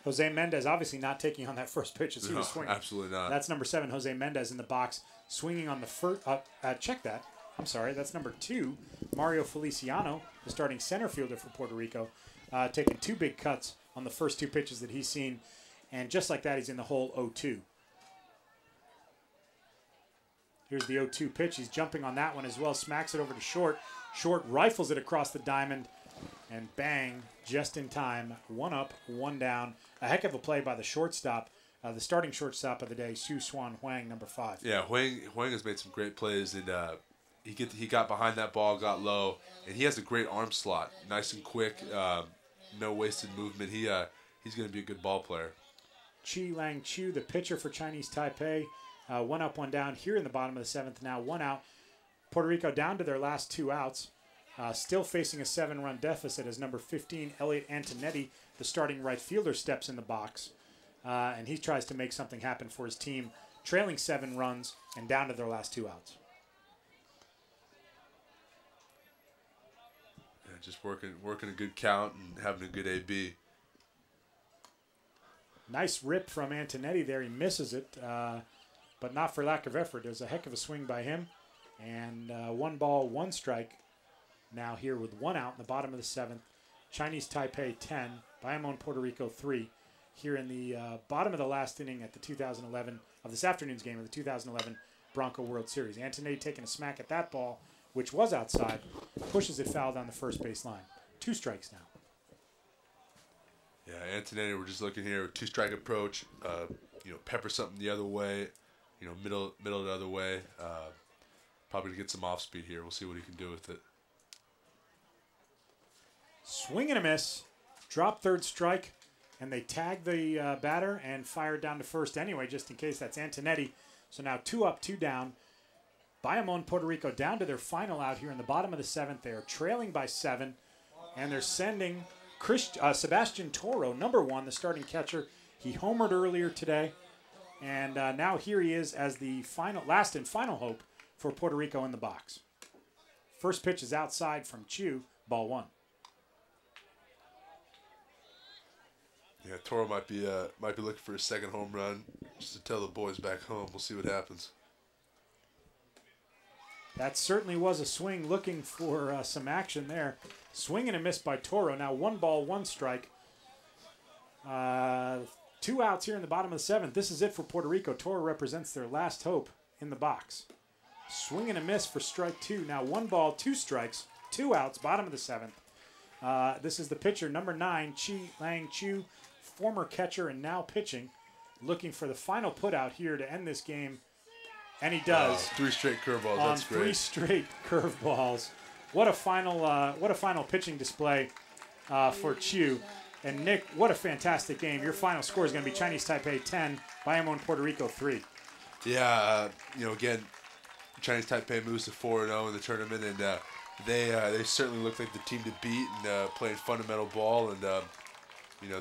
Jose Mendez obviously not taking on that first pitch as he was swinging. Absolutely not. That's number 7, Jose Mendez in the box, swinging on the first. Check that. I'm sorry. That's number 2, Mario Feliciano, the starting center fielder for Puerto Rico, taking 2 big cuts on the first 2 pitches that he's seen, and just like that, he's in the hole 0-2. Here's the 0-2 pitch. He's jumping on that one as well. Smacks it over to short. Short rifles it across the diamond, and bang, just in time. 1 up, 1 down. A heck of a play by the shortstop, the starting shortstop of the day, Su Swan Huang, number 5. Yeah, Huang has made some great plays, and he got behind that ball, got low, and he has a great arm slot, nice and quick, no wasted movement. He's going to be a good ball player. Chi Lang Chu, the pitcher for Chinese Taipei, 1 up, 1 down here in the bottom of the 7th. Now 1 out. Puerto Rico down to their last 2 outs. Still facing a 7-run deficit as number 15, Elliot Antonetti, the starting right fielder, steps in the box. And he tries to make something happen for his team, trailing 7 runs and down to their last 2 outs. Yeah, just working a good count and having a good AB. Nice rip from Antonetti there. He misses it, but not for lack of effort. It was a heck of a swing by him. And 1 ball, 1 strike. Now here with 1 out in the bottom of the 7th. Chinese Taipei 10, Bayamon Puerto Rico 3. Here in the bottom of the last inning at the 2011 of this afternoon's game of the 2011 Bronco World Series. Antonetti taking a smack at that ball, which was outside, pushes it foul down the first base line. 2 strikes now. Yeah, Antonetti, we're just looking here, 2-strike approach. Pepper something the other way. Middle the other way. Probably to get some off speed here. We'll see what he can do with it. Swing and a miss. Drop 3rd strike. And they tag the batter and fire down to first anyway, just in case. That's Antonetti. So now 2 up, 2 down. Bayamon, Puerto Rico down to their final out here in the bottom of the 7th. They are trailing by 7. And they're sending Sebastian Toro, number 1, the starting catcher. He homered earlier today. And now here he is as the last and final hope for Puerto Rico in the box. First pitch is outside from Chu, ball 1. Yeah, Toro might be looking for a 2nd home run just to tell the boys back home. We'll see what happens. That certainly was a swing, looking for some action there. Swing and a miss by Toro. Now 1 ball, 1 strike. 2 outs here in the bottom of the 7th. This is it for Puerto Rico. Toro represents their last hope in the box. Swing and a miss for strike 2. Now 1 ball, 2 strikes, 2 outs, bottom of the 7th. This is the pitcher, number 9, Chi Lang Chu, former catcher and now pitching, looking for the final putout here to end this game. And he does. 3 straight curveballs. On That's great. 3 straight curveballs. What a final pitching display for Chu. And Nick, what a fantastic game. Your final score is going to be Chinese Taipei 10, Bayamon Puerto Rico 3. Yeah, again, Chinese Taipei moves to 4-0 in the tournament, and they certainly look like the team to beat and playing fundamental ball, and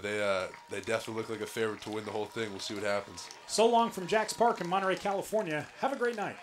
they definitely look like a favorite to win the whole thing. We'll see what happens. So long from Jack's Park in Monterey, California. Have a great night.